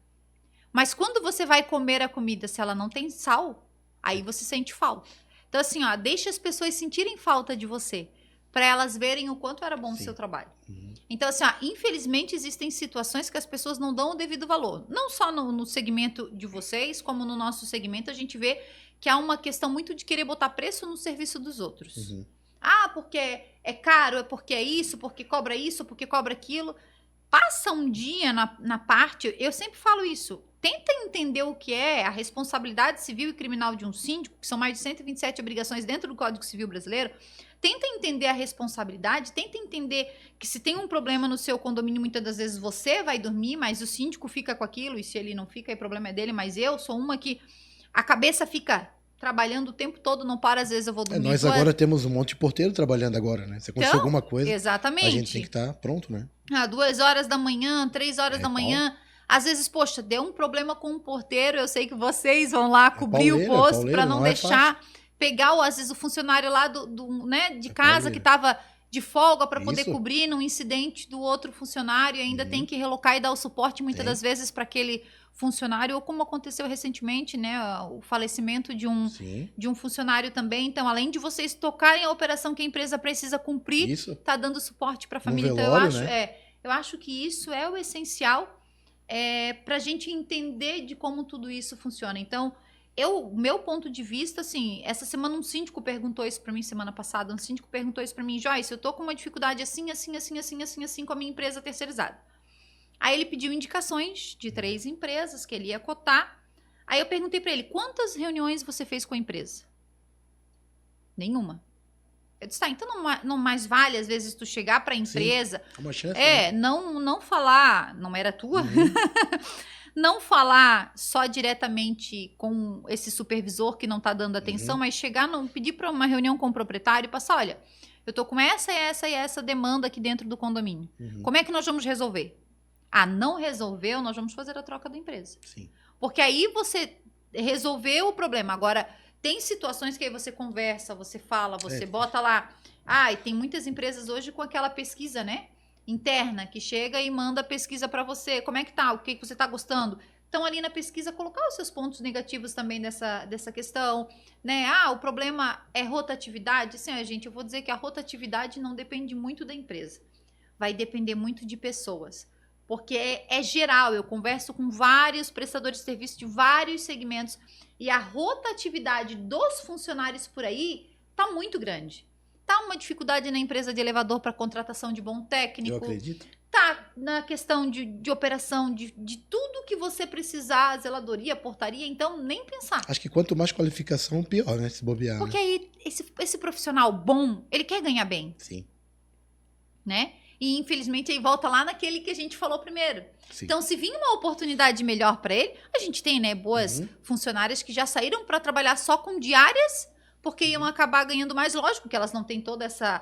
Mas quando você vai comer a comida, se ela não tem sal, aí você sente falta. Então, assim, ó, deixa as pessoas sentirem falta de você, para elas verem o quanto era bom o seu trabalho. Então, assim, ó, infelizmente existem situações que as pessoas não dão o devido valor. Não só no segmento de vocês, como no nosso segmento, a gente vê que há uma questão muito de querer botar preço no serviço dos outros. Porque é caro, é porque é isso, porque cobra aquilo. Passa um dia na parte, eu sempre falo isso, tenta entender o que é a responsabilidade civil e criminal de um síndico, que são mais de 127 obrigações dentro do Código Civil brasileiro. Tenta entender a responsabilidade, tenta entender que se tem um problema no seu condomínio, muitas das vezes você vai dormir, mas o síndico fica com aquilo, e se ele não fica, aí o problema é dele, mas eu sou uma que a cabeça fica trabalhando o tempo todo, não para, às vezes eu vou dormir.
Nós agora temos um monte de porteiro trabalhando agora, né? Se acontecer alguma coisa,
exatamente.
A gente tem que estar pronto, né?
2 horas da manhã, 3 horas da manhã. Às vezes, poxa, deu um problema com o porteiro, eu sei que vocês vão lá cobrir o posto para não deixar pegar, às vezes, o funcionário lá de casa que estava de folga para poder cobrir num incidente do outro funcionário e ainda tem que relocar e dar o suporte muitas das vezes para aquele funcionário, ou como aconteceu recentemente, né, o falecimento de um funcionário também. Então, além de vocês tocarem a operação que a empresa precisa cumprir, tá dando suporte para a família.
Velório,
então,
né?
eu acho que isso é o essencial para a gente entender de como tudo isso funciona. Então, meu ponto de vista, assim, essa semana um síndico perguntou isso para mim, semana passada, um síndico perguntou isso para mim: Joyce, eu tô com uma dificuldade assim com a minha empresa terceirizada. Aí ele pediu indicações de 3 empresas que ele ia cotar. Aí eu perguntei para ele: quantas reuniões você fez com a empresa? Nenhuma. Eu disse: então não mais vale, às vezes, tu chegar para a empresa...
Uma chance,
não falar, não era tua, não falar só diretamente com esse supervisor que não está dando atenção, mas chegar, pedir para uma reunião com o proprietário e passar, olha, eu estou com essa e essa demanda aqui dentro do condomínio. Como é que nós vamos resolver? Ah, não resolveu, nós vamos fazer a troca da empresa.
Sim.
Porque aí você resolveu o problema. Agora, tem situações que aí você conversa, você fala, você bota lá. Ah, e tem muitas empresas hoje com aquela pesquisa, né? Interna, que chega e manda pesquisa para você. Como é que tá? O que você tá gostando? Então, ali na pesquisa, colocar os seus pontos negativos também dessa questão, né? Ah, o problema é rotatividade. Sim, gente, eu vou dizer que a rotatividade não depende muito da empresa. Vai depender muito de pessoas. Porque é geral, eu converso com vários prestadores de serviço de vários segmentos e a rotatividade dos funcionários por aí tá muito grande. Tá uma dificuldade na empresa de elevador para contratação de bom técnico.
Eu acredito.
Tá na questão de operação, de tudo que você precisar, zeladoria, portaria, então nem pensar.
Acho que quanto mais qualificação, pior, né? Se bobear.
Porque aí esse profissional bom, ele quer ganhar bem.
Sim.
Né? E infelizmente aí volta lá naquele que a gente falou primeiro.
Sim.
Então, se vir uma oportunidade melhor para ele, a gente tem, né, boas funcionárias que já saíram para trabalhar só com diárias, porque iam acabar ganhando mais, lógico, que elas não têm toda essa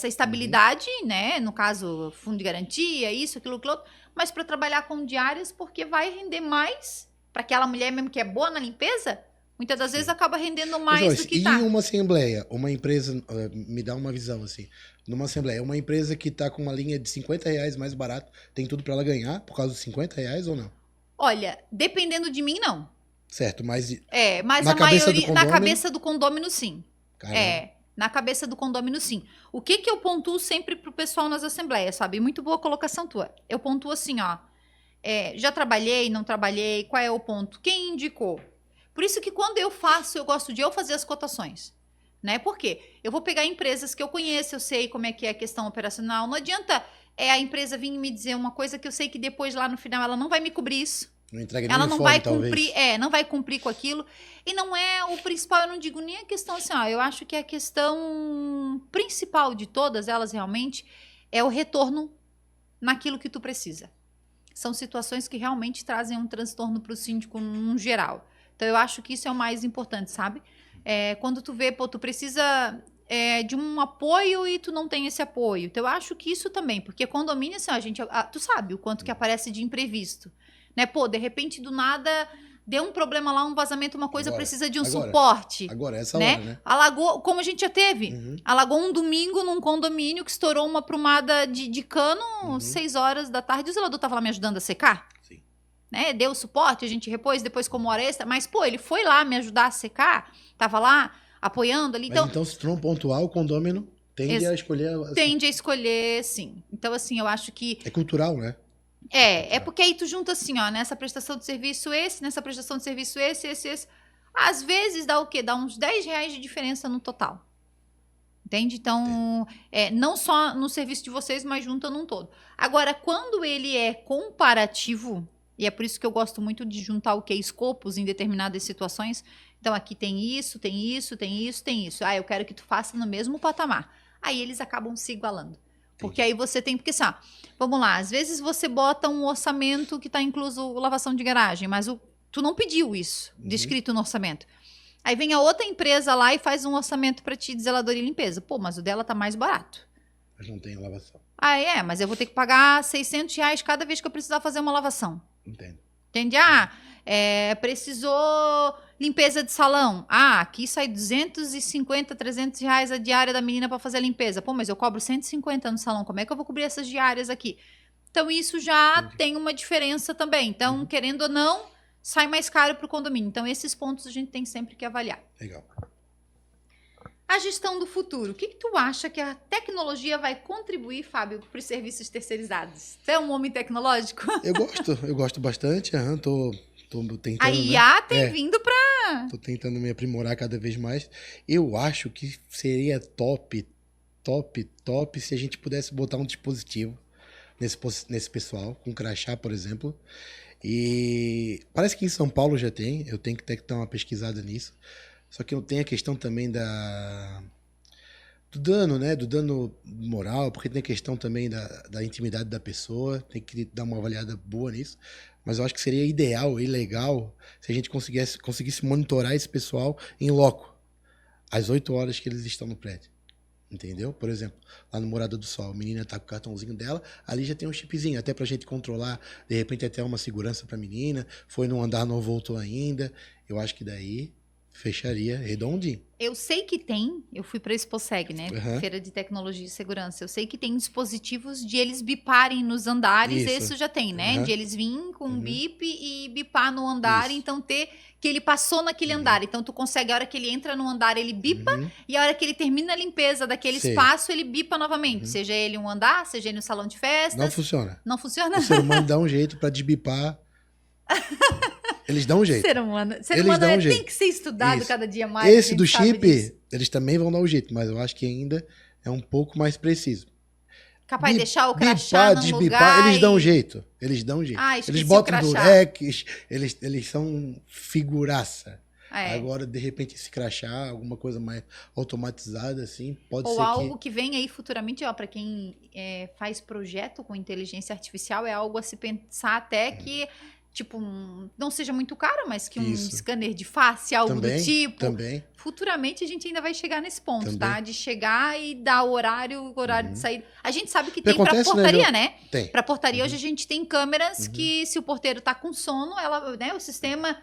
estabilidade, né? No caso, fundo de garantia, isso, aquilo, outro, mas para trabalhar com diárias, porque vai render mais para aquela mulher mesmo que é boa na limpeza. Muitas das vezes acaba rendendo mais
Joyce,
do que
e
tá.
em uma assembleia, uma empresa, me dá uma visão assim, numa assembleia, uma empresa que tá com uma linha de R$50 mais barato, tem tudo para ela ganhar por causa dos R$50 ou não?
Olha, dependendo de mim, não.
Certo, mas
Mas
na
a
cabeça
maioria,
do condomínio?
na cabeça do condomínio, sim.
Caramba.
Na cabeça do condomínio, sim. O que eu pontuo sempre pro pessoal nas assembleias, sabe? Muito boa colocação tua. Eu pontuo assim, ó. Já trabalhei, não trabalhei, qual é o ponto? Quem indicou? Por isso que quando eu faço, eu gosto de eu fazer as cotações. Né? Por quê? Eu vou pegar empresas que eu conheço, eu sei como é que é a questão operacional. Não adianta a empresa vir me dizer uma coisa que eu sei que depois, lá no final, ela não vai me cobrir isso.
Não entrega
Ela
nem
não
uniforme,
vai
talvez.
cumprir, não vai cumprir com aquilo. E não é o principal, eu não digo nem a questão assim, ó, eu acho que a questão principal de todas elas realmente é o retorno naquilo que tu precisa. São situações que realmente trazem um transtorno para o síndico no geral. Então eu acho que isso é o mais importante, sabe? Quando tu vê, tu precisa de um apoio e tu não tem esse apoio. Então eu acho que isso também, porque condomínio, assim, tu sabe o quanto que aparece de imprevisto. Né? De repente, do nada, deu um problema lá, um vazamento, uma coisa, precisa de um suporte.
Agora, essa
né?
hora, né?
Alagou, como a gente já teve. Alagou um domingo num condomínio que estourou uma prumada de cano, 6 horas da tarde. O zelador estava lá me ajudando a secar.
Sim.
Né? Deu suporte, a gente repôs depois como hora extra. Mas, ele foi lá me ajudar a secar. Tava lá apoiando ali.
Mas então, se tu não pontuar, o condômino tende a escolher... Assim.
Tende a escolher, sim. Então, assim, eu acho que...
É cultural, né?
É porque aí tu junta assim, ó, nessa prestação de serviço nessa prestação de serviço esse. Às vezes dá o quê? Dá uns R$10 de diferença no total. Entende? Então, não só no serviço de vocês, mas junta num todo. Agora, quando ele é comparativo, e é por isso que eu gosto muito de juntar o que? Escopos em determinadas situações. Então, aqui tem isso, tem isso, tem isso, tem isso. Ah, eu quero que tu faça no mesmo patamar. Aí eles acabam se igualando. Porque aí você tem, porque assim, vamos lá, às vezes você bota um orçamento que está incluso lavação de garagem, mas tu não pediu isso, descrito no orçamento. Aí vem a outra empresa lá e faz um orçamento para ti de zeladoria e limpeza. Mas o dela tá mais barato.
Mas não tem lavação.
Mas eu vou ter que pagar R$600 cada vez que eu precisar fazer uma lavação.
Entendo.
Entende? Precisou limpeza de salão. Aqui sai 250, R$300 a diária da menina para fazer a limpeza. Mas eu cobro 150 no salão. Como é que eu vou cobrir essas diárias aqui? Então, isso já tem uma diferença também. Então, querendo ou não, sai mais caro para o condomínio. Então, esses pontos a gente tem sempre que avaliar.
Legal.
A gestão do futuro. O que tu acha que a tecnologia vai contribuir, Fábio, para os serviços terceirizados? Você é um homem tecnológico?
Eu gosto bastante. Tô tentando,
a IA tem vindo para...
Tô tentando me aprimorar cada vez mais. Eu acho que seria top se a gente pudesse botar um dispositivo nesse pessoal, com crachá, por exemplo. E parece que em São Paulo já tem. Eu tenho que dar uma pesquisada nisso. Só que eu tenho a questão também do dano, né? Do dano moral, porque tem a questão também da intimidade da pessoa, tem que dar uma avaliada boa nisso. Mas eu acho que seria ideal e legal se a gente conseguisse monitorar esse pessoal em loco, às 8 horas que eles estão no prédio. Entendeu? Por exemplo, lá no Morada do Sol, a menina tá com o cartãozinho dela, ali já tem um chipzinho, até pra gente controlar, de repente até uma segurança pra menina, foi no andar, não voltou ainda. Eu acho que daí fecharia redondinho.
Eu sei que tem, eu fui para a Exposeg, né?
Uhum.
Feira de Tecnologia e Segurança. Eu sei que tem dispositivos de eles biparem nos andares,
Isso.
isso já tem, né?
Uhum.
De eles virem com um
Uhum.
bip e bipar no andar,
Isso.
então ter que ele passou naquele andar. Então tu consegue, a hora que ele entra no andar, ele bipa,
Uhum.
e a hora que ele termina a limpeza daquele
Sei.
espaço, ele bipa novamente. Seja ele um andar, seja ele um salão de festas.
Não funciona.
Não funciona?
O ser humano dá um jeito pra desbipar. Eles dão um jeito.
Ser humano
Eles
dão
dão um
tem
jeito.
que ser estudado
Isso.
cada dia mais. a
Esse
gente
do
sabe
chip,
disso.
eles também vão dar um jeito, mas eu acho que ainda é um pouco mais preciso.
Capaz de deixar o crachá num
Desbipar,
lugar
eles dão um
e-
jeito. Eles dão um jeito.
Ah, esqueci
Eles
o
botam
crachá.
durex, eles são figuraça.
É.
Agora, de repente, esse crachá, alguma coisa mais automatizada, assim, pode
Ou
ser
algo que vem aí futuramente, ó, para quem faz projeto com inteligência artificial, é algo a se pensar até que, tipo, não seja muito caro, mas que um
Isso.
scanner de face, algo
também,
do tipo.
também.
Futuramente a gente ainda vai chegar nesse ponto,
Também.
tá? De chegar e dar o horário de saída. A gente sabe que
Que
tem pra
acontece, né,
portaria,
Jo?
né?
Tem.
Pra portaria, hoje a gente tem câmeras
Uhum.
que, se o porteiro tá com sono, o sistema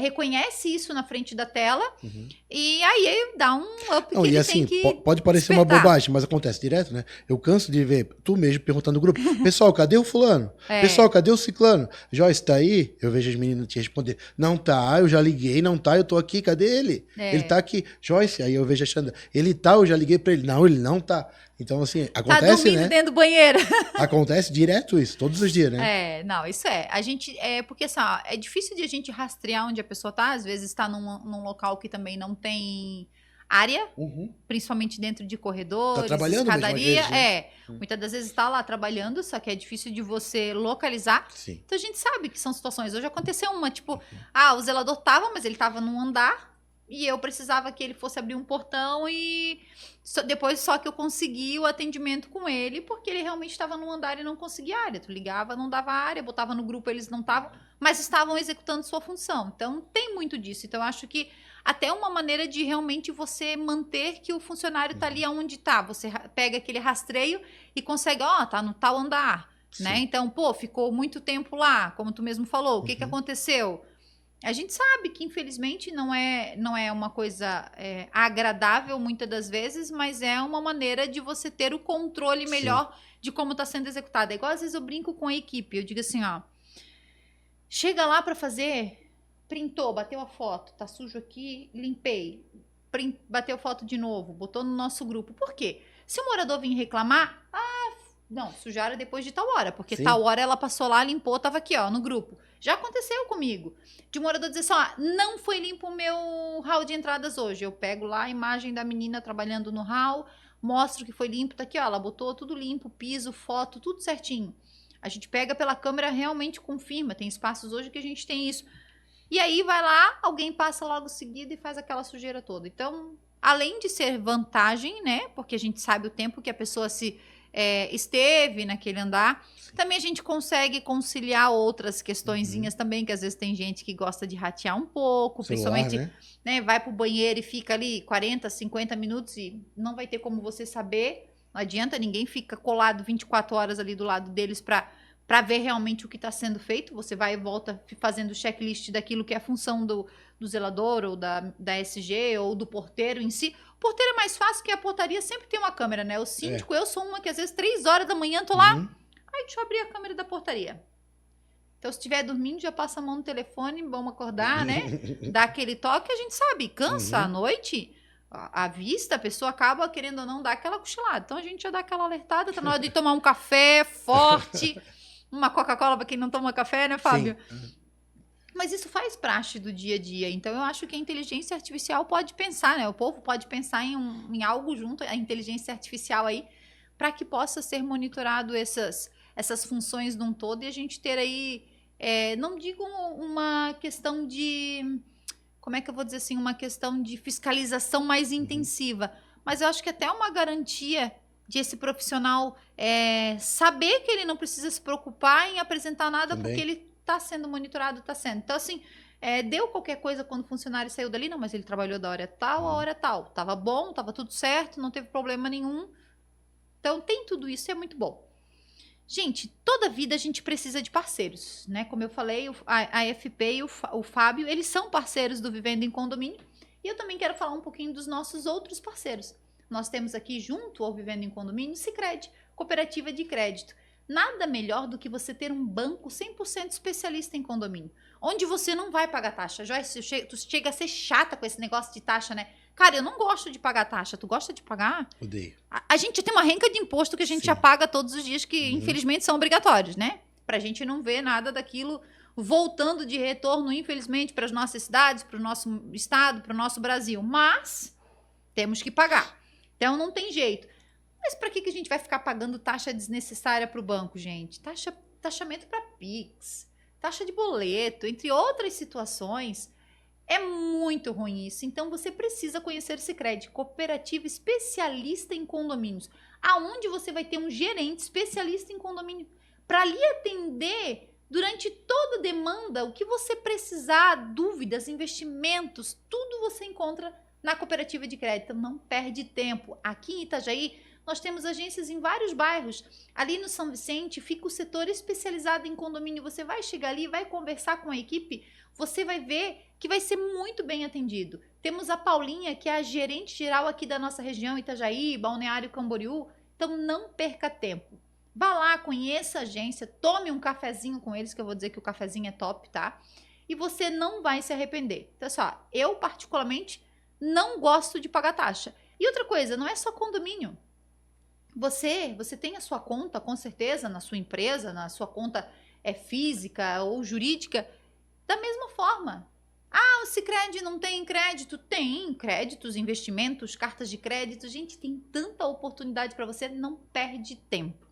reconhece isso na frente da tela
Uhum.
e aí dá um up
Não,
que
e
ele
assim,
tem que
pode parecer uma
despertar.
bobagem, mas acontece direto, né? Eu canso de ver tu mesmo perguntando no grupo: pessoal, cadê o fulano?
É.
Pessoal, cadê o ciclano? Joyce, tá aí? Eu vejo as meninas te responder: não tá, eu já liguei, não tá, eu tô aqui, cadê ele?
É.
Ele tá aqui. Joyce, aí eu vejo a Xanda: ele tá, eu já liguei pra ele. Não, ele não tá. Então, assim,
Tá
acontece,
dormindo
né?
dentro do banheiro.
Acontece direto isso, todos os dias, né?
Não, isso é. A gente, porque assim, ó, é difícil de a gente rastrear onde a pessoa tá. Às vezes tá num local que também não tem área,
Uhum.
principalmente dentro de corredores,
Tá trabalhando mesmo, às
escadaria.
vezes, né?
Muitas das vezes tá lá trabalhando, só que é difícil de você localizar.
Sim.
Então a gente sabe que são situações. Hoje aconteceu uma, tipo, o zelador tava, mas ele tava num andar e eu precisava que ele fosse abrir um portão e depois só que eu consegui o atendimento com ele, porque ele realmente estava num andar e não conseguia área. Tu ligava, não dava área, botava no grupo, eles não estavam, mas estavam executando sua função. Então tem muito disso. Então eu acho que até uma maneira de realmente você manter que o funcionário tá ali onde tá. Você pega aquele rastreio e consegue, tá no tal andar, né? Então, ficou muito tempo lá, como tu mesmo falou. O que aconteceu? A gente sabe que, infelizmente, não é uma coisa agradável muitas das vezes, mas é uma maneira de você ter o controle melhor de como está sendo executado. É igual, às vezes, eu brinco com a equipe. Eu digo assim, chega lá para fazer, printou, bateu a foto, tá sujo aqui, limpei. Bateu foto de novo, botou no nosso grupo. Por quê? Se o morador vir reclamar, não, sujaram depois de tal hora, porque tal hora ela passou lá, limpou, tava aqui, no grupo. Já aconteceu comigo. De morador dizer assim, não foi limpo o meu hall de entradas hoje. Eu pego lá a imagem da menina trabalhando no hall, mostro que foi limpo, tá aqui, ela botou tudo limpo, piso, foto, tudo certinho. A gente pega pela câmera, realmente confirma. Tem espaços hoje que a gente tem isso. E aí vai lá, alguém passa logo seguido e faz aquela sujeira toda. Então, além de ser vantagem, né? Porque a gente sabe o tempo que a pessoa esteve naquele andar. Também a gente consegue conciliar outras questõezinhas também, que às vezes tem gente que gosta de ratear um pouco,
Celular,
principalmente, né, vai pro banheiro e fica ali 40, 50 minutos e não vai ter como você saber, não adianta, ninguém fica colado 24 horas ali do lado deles para ver realmente o que está sendo feito. Você vai e volta fazendo o checklist daquilo que é a função do zelador ou da SG ou do porteiro em si. O porteiro é mais fácil, que a portaria sempre tem uma câmera, né? O síndico, eu sou uma que às vezes 3 horas da manhã tô lá, aí deixa eu abrir a câmera da portaria. Então, se estiver dormindo, já passa a mão no telefone, vamos acordar, né? Dá aquele toque, a gente sabe, cansa à noite, a vista, a pessoa acaba querendo ou não dar aquela cochilada. Então, a gente já dá aquela alertada, tá na hora de tomar um café forte, uma Coca-Cola para quem não toma café, né, Fábio?
Sim.
Mas isso faz parte do dia a dia. Então, eu acho que a inteligência artificial pode pensar, né? O povo pode pensar em algo junto, a inteligência artificial aí, para que possa ser monitorado essas funções num todo e a gente ter aí, não digo uma questão de, como é que eu vou dizer assim, uma questão de fiscalização mais intensiva, mas eu acho que até é uma garantia de esse profissional saber que ele não precisa se preocupar em apresentar nada
Também.
porque ele está sendo monitorado, está sendo. Então, assim, deu qualquer coisa quando o funcionário saiu dali, não, mas ele trabalhou da hora tal a hora tal. Tava bom, tava tudo certo, não teve problema nenhum. Então, tem tudo isso e é muito bom. Gente, toda vida a gente precisa de parceiros, né? Como eu falei, a FP e o Fábio, eles são parceiros do Vivendo em Condomínio. E eu também quero falar um pouquinho dos nossos outros parceiros. Nós temos aqui, junto ao Vivendo em Condomínio, Sicredi, Cooperativa de Crédito. Nada melhor do que você ter um banco 100% especialista em condomínio, onde você não vai pagar taxa. Joyce, tu chega a ser chata com esse negócio de taxa, né? Cara, eu não gosto de pagar taxa. Tu gosta de pagar?
Odeio.
A gente tem uma renca de imposto que a gente já paga todos os dias, que infelizmente são obrigatórios, né? Pra gente não ver nada daquilo voltando de retorno, infelizmente, para as nossas cidades, para o nosso estado, para o nosso Brasil. Mas temos que pagar. Então não tem jeito. Mas para que a gente vai ficar pagando taxa desnecessária para o banco, gente? Taxamento para Pix, taxa de boleto, entre outras situações. É muito ruim isso. Então você precisa conhecer o Sicredi, cooperativa especialista em condomínios, aonde você vai ter um gerente especialista em condomínio para lhe atender durante toda a demanda, o que você precisar, dúvidas, investimentos, tudo você encontra na cooperativa de crédito. Não perde tempo. Aqui em Itajaí, nós temos agências em vários bairros. Ali no São Vicente fica o setor especializado em condomínio. Você vai chegar ali, vai conversar com a equipe, você vai ver que vai ser muito bem atendido. Temos a Paulinha, que é a gerente geral aqui da nossa região, Itajaí, Balneário Camboriú. Então não perca tempo. Vá lá, conheça a agência, tome um cafezinho com eles, que eu vou dizer que o cafezinho é top, tá? E você não vai se arrepender. Então, só, eu particularmente não gosto de pagar taxa. E outra coisa, não é só condomínio. Você tem a sua conta, com certeza, na sua empresa, na sua conta física ou jurídica, da mesma forma. Ah, o Sicredi não tem crédito? Tem créditos, investimentos, cartas de crédito. Gente, tem tanta oportunidade para você, não perde tempo.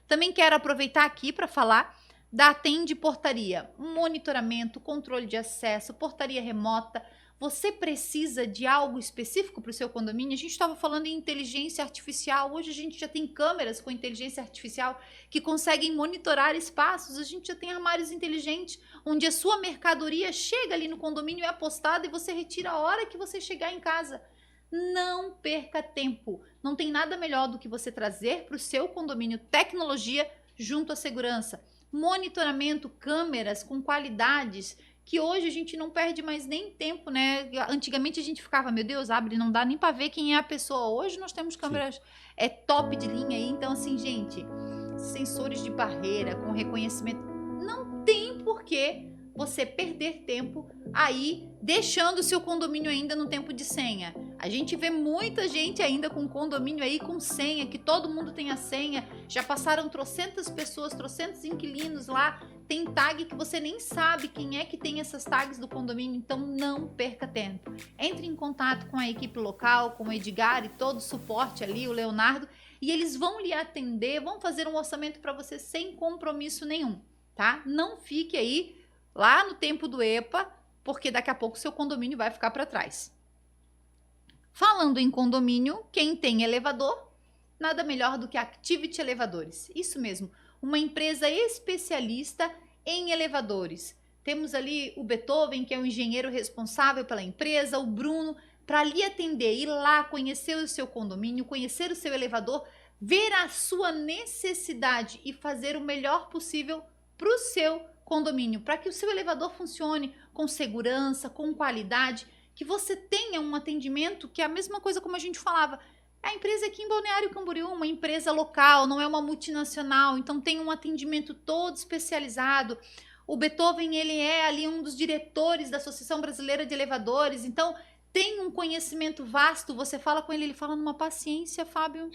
Também quero aproveitar aqui para falar da Atende Portaria. Monitoramento, controle de acesso, portaria remota. Você precisa de algo específico para o seu condomínio? A gente estava falando em inteligência artificial. Hoje a gente já tem câmeras com inteligência artificial que conseguem monitorar espaços. A gente já tem armários inteligentes onde a sua mercadoria chega ali no condomínio, é apostada e você retira a hora que você chegar em casa. Não perca tempo. Não tem nada melhor do que você trazer para o seu condomínio tecnologia junto à segurança. Monitoramento, câmeras com qualidades que hoje a gente não perde mais nem tempo, né? Antigamente a gente ficava, meu Deus, abre, não dá nem para ver quem é a pessoa. Hoje nós temos câmeras top de linha aí. Então, assim, gente, sensores de barreira com reconhecimento. Não tem porquê você perder tempo aí deixando o seu condomínio ainda no tempo de senha. A gente vê muita gente ainda com condomínio aí com senha, que todo mundo tem a senha. Já passaram trocentas pessoas, trocentos inquilinos lá. Tem tag que você nem sabe quem é que tem essas tags do condomínio, então não perca tempo. Entre em contato com a equipe local, com o Edgar e todo o suporte ali, o Leonardo, e eles vão lhe atender, vão fazer um orçamento para você sem compromisso nenhum, tá? Não fique aí lá no tempo do EPA, porque daqui a pouco seu condomínio vai ficar para trás. Falando em condomínio, quem tem elevador, nada melhor do que a Activity Elevadores. Isso mesmo, uma empresa especialista em elevadores. Temos ali o Beethoven, que é o engenheiro responsável pela empresa, o Bruno, para lhe atender, ir lá, conhecer o seu condomínio, conhecer o seu elevador, ver a sua necessidade e fazer o melhor possível para o seu condomínio, para que o seu elevador funcione com segurança, com qualidade, que você tenha um atendimento que é a mesma coisa como a gente falava. A empresa aqui em Balneário Camboriú, uma empresa local, não é uma multinacional, então tem um atendimento todo especializado. O Beethoven, ele é ali um dos diretores da Associação Brasileira de Elevadores, então tem um conhecimento vasto, você fala com ele fala numa paciência, Fábio.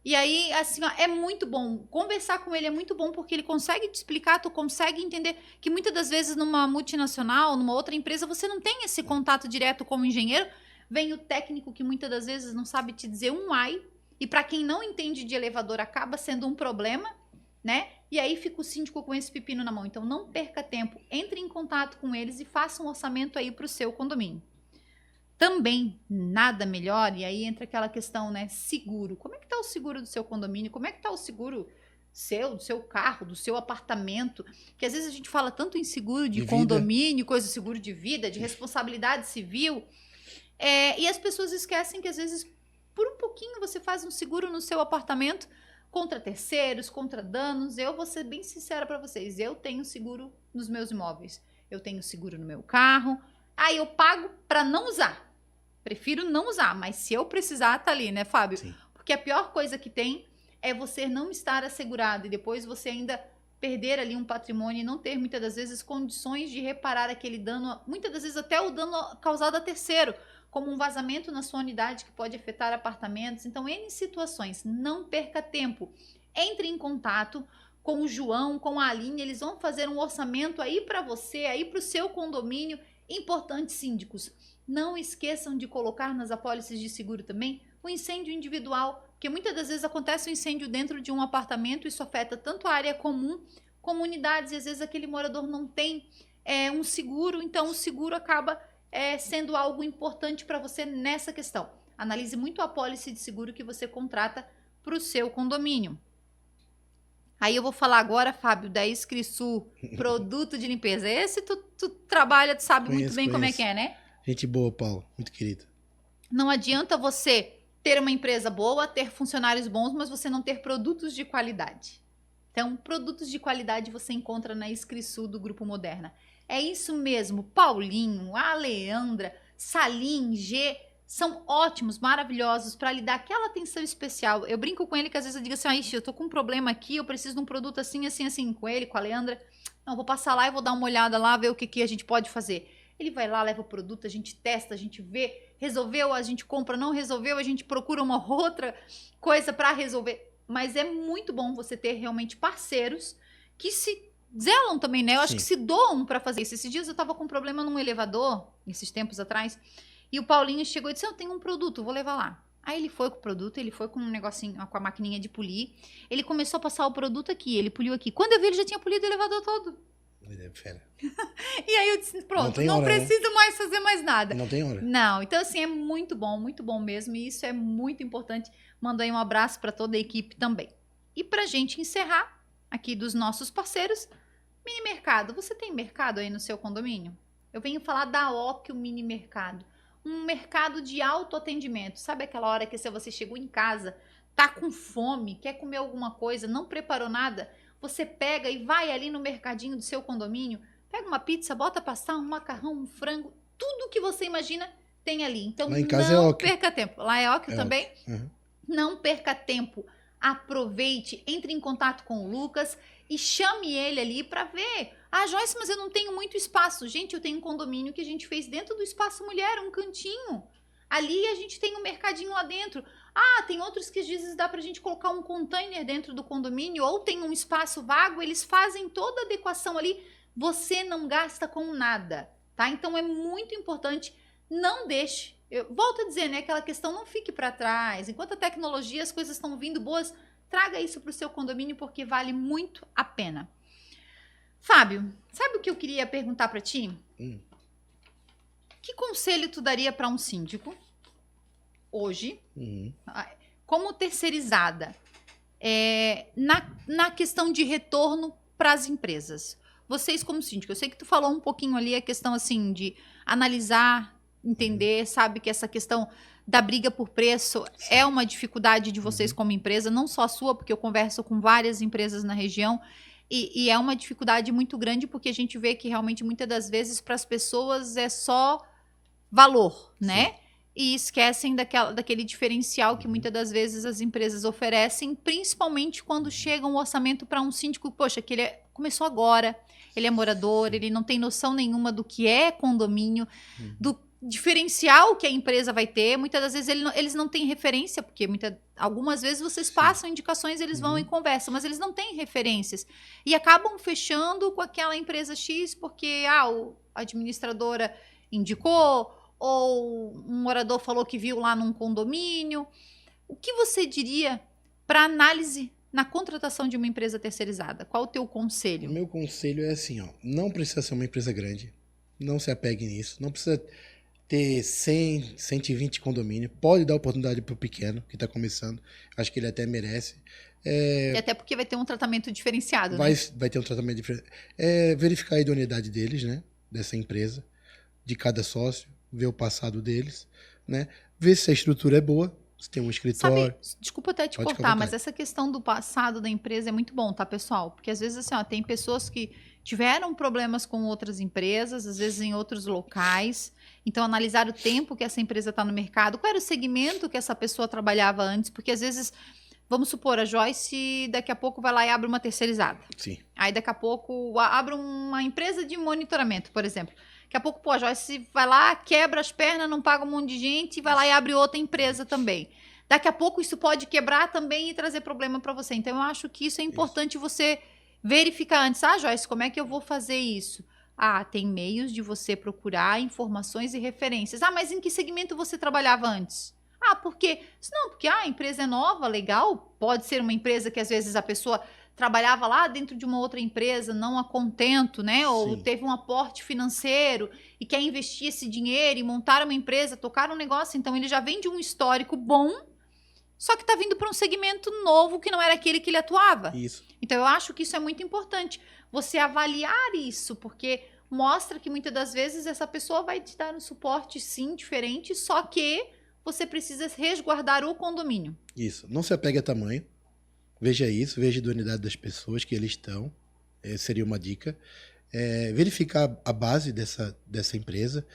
E aí, assim, ó, é muito bom. Conversar com ele é muito bom porque ele consegue te explicar, tu consegue entender que muitas das vezes numa multinacional, numa outra empresa, você não tem esse contato direto com o engenheiro. Vem o técnico que muitas das vezes não sabe te dizer um ai. E para quem não entende de elevador, acaba sendo um problema, né? E aí fica o síndico com esse pepino na mão. Então não perca tempo, entre em contato com eles e faça um orçamento aí para o seu condomínio. Também também nada melhor, e aí entra aquela questão, né? Seguro. Como é que tá o seguro do seu condomínio? Como é que tá o seguro do seu carro, do seu apartamento? Que às vezes a gente fala tanto em seguro de condomínio, coisa de seguro de vida, de responsabilidade civil, e as pessoas esquecem que às vezes por um pouquinho você faz um seguro no seu apartamento contra terceiros, contra danos. Eu vou ser bem sincera para vocês, eu tenho seguro nos meus imóveis, eu tenho seguro no meu carro, aí eu pago para não usar. Prefiro não usar, mas se eu precisar, tá ali, né, Fábio?
Sim.
Porque a pior coisa que tem é você não estar assegurado e depois você ainda perder ali um patrimônio e não ter, muitas das vezes, condições de reparar aquele dano, muitas das vezes até o dano causado a terceiro, como um vazamento na sua unidade que pode afetar apartamentos. Então, N situações. Não perca tempo. Entre em contato com o João, com a Aline, eles vão fazer um orçamento aí para você, aí para o seu condomínio. Importante, síndicos, não esqueçam de colocar nas apólices de seguro também o incêndio individual, porque muitas das vezes acontece um incêndio dentro de um apartamento, isso afeta tanto a área comum como unidades, e às vezes aquele morador não tem um seguro, então o seguro acaba sendo algo importante para você nessa questão. Analise muito a apólice de seguro que você contrata para o seu condomínio. Aí eu vou falar agora, Fábio, da Escrisul, produto de limpeza. Esse tu trabalha, tu sabe muito bem como é que é, né?
Gente boa, Paulo, muito querida.
Não adianta você ter uma empresa boa, ter funcionários bons, mas você não ter produtos de qualidade. Então, produtos de qualidade você encontra na Escrisul do Grupo Moderna. É isso mesmo, Paulinho, a Leandra, Salim, G, são ótimos, maravilhosos para lhe dar aquela atenção especial. Eu brinco com ele que às vezes eu digo assim, eu tô com um problema aqui, eu preciso de um produto assim, assim, assim, com ele, com a Leandra. Não, vou passar lá e vou dar uma olhada lá, ver o que a gente pode fazer. Ele vai lá, leva o produto, a gente testa, a gente vê, resolveu, a gente compra, não resolveu, a gente procura uma outra coisa para resolver. Mas é muito bom você ter realmente parceiros que se zelam também, né? Eu acho que se doam para fazer isso. Esses dias eu tava com um problema num elevador, esses tempos atrás, e o Paulinho chegou e disse, eu tenho um produto, vou levar lá. Aí ele foi com o produto, ele foi com um negocinho, com a maquininha de polir, ele começou a passar o produto aqui, ele poliu aqui. Quando eu vi, ele já tinha polido o elevador todo.
Fera.
E aí eu disse, pronto, não
hora,
preciso
né?
mais fazer mais nada.
Não tem hora.
Não, então assim, é muito bom mesmo, e isso é muito importante. Mando aí um abraço para toda a equipe também. E pra gente encerrar aqui dos nossos parceiros, Mini Mercado. Você tem mercado aí no seu condomínio? Eu venho falar da Óquio Mini Mercado. Um mercado de autoatendimento. Sabe aquela hora que se você chegou em casa, tá com fome, quer comer alguma coisa, não preparou nada, você pega e vai ali no mercadinho do seu condomínio, pega uma pizza, bota passar um macarrão, um frango, tudo que você imagina tem ali. Então
lá em casa
não
é Óquio.
perca tempo. Lá é Óquio também?
Uhum.
Não perca tempo. Aproveite, entre em contato com o Lucas e chame ele ali para ver. Ah, Joyce, mas eu não tenho muito espaço. Gente, eu tenho um condomínio que a gente fez dentro do Espaço Mulher, um cantinho. Ali a gente tem um mercadinho lá dentro. Ah, tem outros que às vezes dá pra gente colocar um container dentro do condomínio ou tem um espaço vago, eles fazem toda a adequação ali. Você não gasta com nada, tá? Então é muito importante, não deixe. Eu volto a dizer, né, aquela questão, não fique para trás. Enquanto a tecnologia, as coisas estão vindo boas, traga isso para o seu condomínio porque vale muito a pena. Fábio, sabe o que eu queria perguntar para ti? Que conselho tu daria para um síndico hoje, como terceirizada, na questão de retorno para as empresas? Vocês como síndico, eu sei que tu falou um pouquinho ali a questão assim de analisar, entender, sabe que essa questão da briga por preço é uma dificuldade de vocês como empresa, não só a sua, porque eu converso com várias empresas na região, e é uma dificuldade muito grande porque a gente vê que realmente muitas das vezes para as pessoas é só valor, né? E esquecem daquele diferencial que muitas das vezes as empresas oferecem, principalmente quando chega um orçamento para um síndico, poxa, que ele começou agora, ele é morador, ele não tem noção nenhuma do que é condomínio, do diferencial que a empresa vai ter. Muitas das vezes eles não têm referência, porque algumas vezes vocês passam indicações, eles vão e conversam, mas eles não têm referências. E acabam fechando com aquela empresa X porque a administradora indicou, ou um morador falou que viu lá num condomínio. O que você diria para análise na contratação de uma empresa terceirizada? Qual o teu conselho?
O meu conselho é assim, ó, não precisa ser uma empresa grande, não se apegue nisso, não precisa ter 100, 120 condomínios. Pode dar oportunidade para o pequeno, que está começando. Acho que ele até merece.
E até porque vai ter um tratamento diferenciado, né?
Vai ter um tratamento diferente. Verificar a idoneidade deles, né? Dessa empresa, de cada sócio, ver o passado deles, né? Ver se a estrutura é boa, se tem um escritório.
Sabe, desculpa até te
Pode ficar à
cortar, mas
vontade.
essa questão do passado da empresa é muito bom, tá, pessoal? Porque às vezes, assim, ó, tem pessoas que tiveram problemas com outras empresas, às vezes em outros locais. Então, analisar o tempo que essa empresa está no mercado, qual era o segmento que essa pessoa trabalhava antes, porque às vezes, vamos supor, a Joyce daqui a pouco vai lá e abre uma terceirizada.
Sim.
Aí daqui a pouco abre uma empresa de monitoramento, por exemplo. Daqui a pouco, pô, a Joyce vai lá, quebra as pernas, não paga um monte de gente, vai lá e abre outra empresa também. Daqui a pouco isso pode quebrar também e trazer problema para você. Então, eu acho que isso é importante você verificar antes. Ah, Joyce, como é que eu vou fazer isso? Ah, tem meios de você procurar informações e referências. Ah, mas em que segmento você trabalhava antes? Ah, porque... Não, porque a empresa é nova, legal. Pode ser uma empresa que às vezes a pessoa trabalhava lá dentro de uma outra empresa, não a contento, né? Ou
Sim.
teve um aporte financeiro e quer investir esse dinheiro e montar uma empresa, tocar um negócio. Então, ele já vem de um histórico bom, só que está vindo para um segmento novo que não era aquele que ele atuava.
Isso.
Então, eu acho que isso é muito importante. Você avaliar isso, porque mostra que muitas das vezes essa pessoa vai te dar um suporte, sim, diferente, só que você precisa resguardar o condomínio.
Isso. Não se apegue a tamanho. Veja isso, veja a idoneidade das pessoas que eles estão. Seria uma dica. Verificar a base dessa empresa.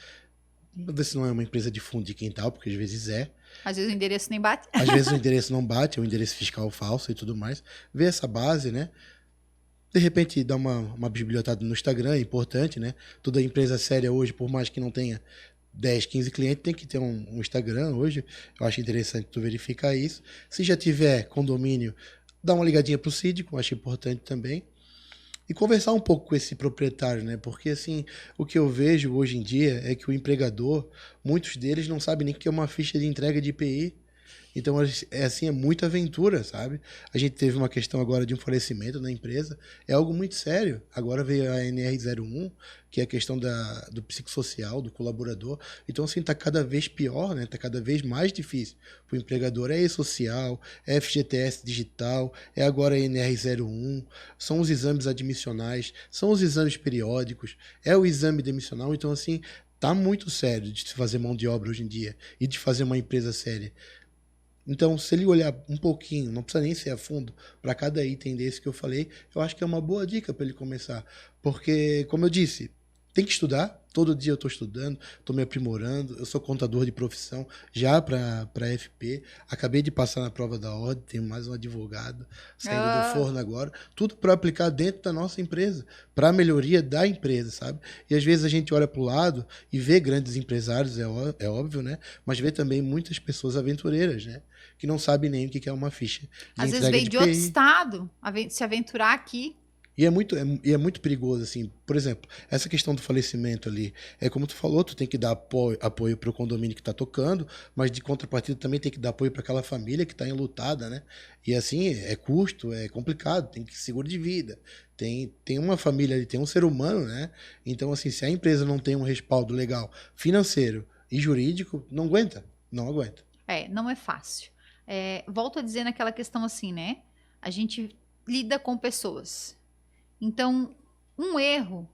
Ver se não é uma empresa de fundo de quintal, porque às vezes é.
Às vezes o endereço nem bate.
Às vezes o endereço não bate, é um endereço fiscal falso e tudo mais. Ver essa base, né? De repente, dar uma bibliotada no Instagram, é importante, né? Toda empresa séria hoje, por mais que não tenha 10, 15 clientes, tem que ter um Instagram hoje. Eu acho interessante tu verificar isso. Se já tiver condomínio, dá uma ligadinha pro síndico, eu acho importante também. E conversar um pouco com esse proprietário, né? Porque, assim, o que eu vejo hoje em dia é que o empregador, muitos deles não sabem nem o que é uma ficha de entrega de IPI. Então, é muita aventura, sabe? A gente teve uma questão agora de um falecimento na empresa, é algo muito sério. Agora veio a NR01, que é a questão do psicossocial, do colaborador. Então, assim, tá cada vez pior, né? Tá cada vez mais difícil para o empregador. É E-Social, é FGTS Digital, é agora a NR01, são os exames admissionais, são os exames periódicos, é o exame demissional. Então, assim, tá muito sério de se fazer mão de obra hoje em dia e de fazer uma empresa séria. Então, se ele olhar um pouquinho, não precisa nem ser a fundo, para cada item desse que eu falei, eu acho que é uma boa dica para ele começar. Porque, como eu disse, tem que estudar. Todo dia eu estou estudando, estou me aprimorando. Eu sou contador de profissão já para FP. Acabei de passar na prova da ordem, tenho mais um advogado saindo do forno agora. Tudo para aplicar dentro da nossa empresa, para a melhoria da empresa, sabe? E às vezes a gente olha para o lado e vê grandes empresários, é óbvio, né? Mas vê também muitas pessoas aventureiras, né? Que não sabem nem o que é uma ficha de
Às vezes
entrega
veio
de
de outro
PI.
estado, se aventurar aqui.
E é muito perigoso, assim. Por exemplo, essa questão do falecimento ali, é como tu falou, tu tem que dar apoio para o condomínio que está tocando, mas de contrapartida também tem que dar apoio para aquela família que está enlutada, né? E assim, é custo, é complicado, tem que seguro de vida. Tem uma família ali, tem um ser humano, né? Então, assim, se a empresa não tem um respaldo legal, financeiro e jurídico, não aguenta. Não aguenta.
Não é fácil. Volto a dizer naquela questão assim, né? A gente lida com pessoas. Então, um erro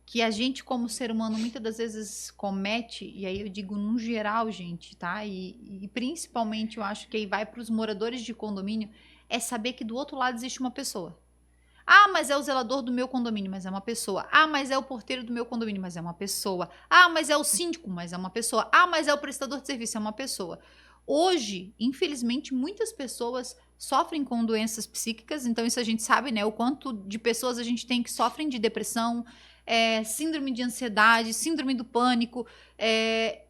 que a gente, como ser humano, muitas das vezes comete, e aí eu digo num geral, gente, tá? E principalmente eu acho que aí vai para os moradores de condomínio, é saber que do outro lado existe uma pessoa. Ah, mas é o zelador do meu condomínio, mas é uma pessoa. Ah, mas é o porteiro do meu condomínio, mas é uma pessoa. Ah, mas é o síndico, mas é uma pessoa. Ah, mas é o prestador de serviço, é uma pessoa. Hoje, infelizmente, muitas pessoas sofrem com doenças psíquicas, então isso a gente sabe, né? O quanto de pessoas a gente tem que sofrem de depressão, síndrome de ansiedade, síndrome do pânico.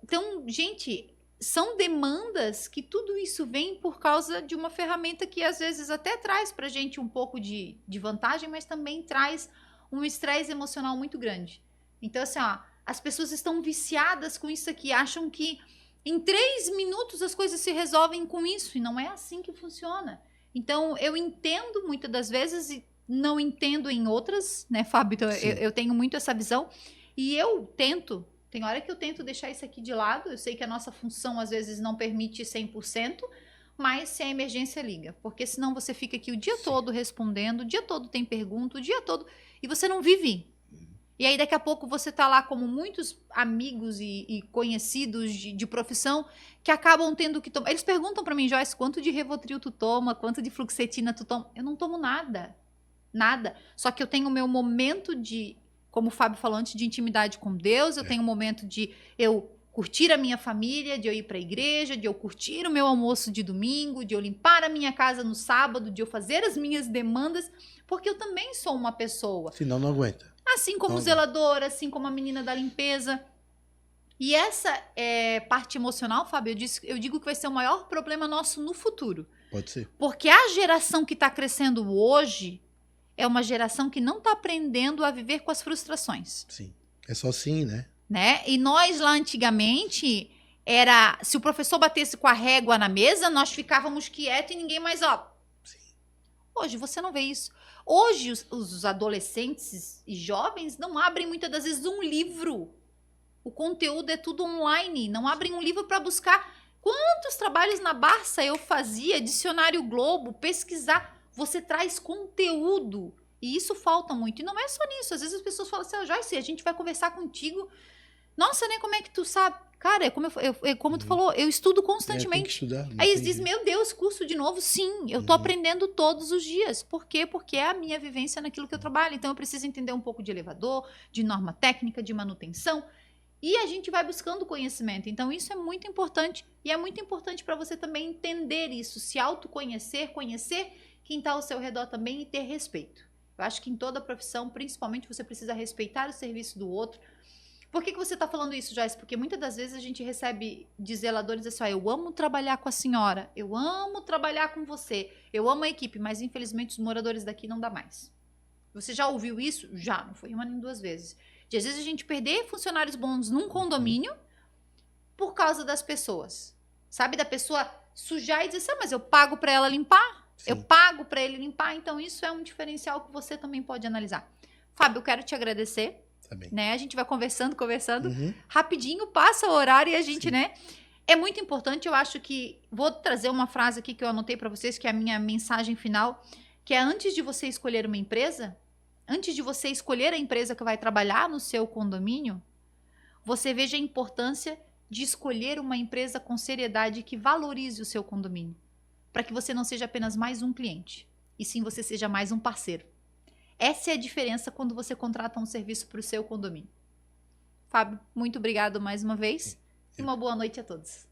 Então, gente, são demandas que tudo isso vem por causa de uma ferramenta que às vezes até traz pra gente um pouco de vantagem, mas também traz um estresse emocional muito grande. Então, assim, ó, as pessoas estão viciadas com isso aqui, acham que em 3 minutos as coisas se resolvem com isso, e não é assim que funciona. Então, eu entendo muitas das vezes e não entendo em outras, né, Fábio? Então, eu tenho muito essa visão e eu tento Tem hora que eu tento deixar isso aqui de lado. Eu sei que a nossa função às vezes não permite 100%, mas se a emergência liga. Porque senão você fica aqui o dia todo respondendo, o dia todo tem pergunta, o dia todo... E você não vive. E aí daqui a pouco você tá lá como muitos amigos e conhecidos de profissão que acabam tendo que tomar. Eles perguntam para mim, Joyce, quanto de Rivotril tu toma, quanto de fluoxetina tu toma? Eu não tomo nada. Nada. Só que eu tenho o meu momento de, como o Fábio falou antes, de intimidade com Deus, eu tenho um momento de eu curtir a minha família, de eu ir para a igreja, de eu curtir o meu almoço de domingo, de eu limpar a minha casa no sábado, de eu fazer as minhas demandas, porque eu também sou uma pessoa.
Senão não aguenta.
Assim como o zelador, assim como a menina da limpeza. E essa parte emocional, Fábio, eu digo que vai ser o maior problema nosso no futuro.
Pode ser.
Porque a geração que está crescendo hoje é uma geração que não está aprendendo a viver com as frustrações.
Sim. É só sim, né?
E nós lá antigamente, se o professor batesse com a régua na mesa, nós ficávamos quietos e ninguém mais, ó.
Sim.
Hoje você não vê isso. Hoje os adolescentes e jovens não abrem muitas das vezes um livro. O conteúdo é tudo online. Não abrem um livro para buscar. Quantos trabalhos na Barça eu fazia, Dicionário Globo, pesquisar. Você traz conteúdo. E isso falta muito. E não é só nisso. Às vezes as pessoas falam assim, Joyce, a gente vai conversar contigo. Nossa, né? Como é que tu sabe? Cara, como tu falou, eu estudo constantemente.
Tem que estudar,
aí eles dizem, meu Deus, curso de novo? Sim, eu tô aprendendo todos os dias. Por quê? Porque é a minha vivência naquilo que eu trabalho. Então eu preciso entender um pouco de elevador, de norma técnica, de manutenção. E a gente vai buscando conhecimento. Então isso é muito importante. E é muito importante para você também entender isso, se autoconhecer, conhecer quem está ao seu redor também e ter respeito. Eu acho que em toda profissão, principalmente, você precisa respeitar o serviço do outro. Por que você está falando isso, Joyce? Porque muitas das vezes a gente recebe de zeladores assim, eu amo trabalhar com a senhora, eu amo trabalhar com você, eu amo a equipe, mas infelizmente os moradores daqui não dá mais. Você já ouviu isso? Já, não foi uma nem duas vezes. De às vezes a gente perder funcionários bons num condomínio por causa das pessoas. Sabe, da pessoa sujar e dizer assim, mas eu pago para ela limpar, Sim. Eu pago para ele limpar, então isso é um diferencial que você também pode analisar. Fábio, eu quero te agradecer. Né? A gente vai conversando, rapidinho, passa o horário e a gente, Sim. né? É muito importante, eu acho que... Vou trazer uma frase aqui que eu anotei para vocês, que é a minha mensagem final, que é antes de você escolher uma empresa, antes de você escolher a empresa que vai trabalhar no seu condomínio, você veja a importância de escolher uma empresa com seriedade que valorize o seu condomínio, para que você não seja apenas mais um cliente, e sim você seja mais um parceiro. Essa é a diferença quando você contrata um serviço para o seu condomínio. Fábio, muito obrigado mais uma vez e uma boa noite a todos.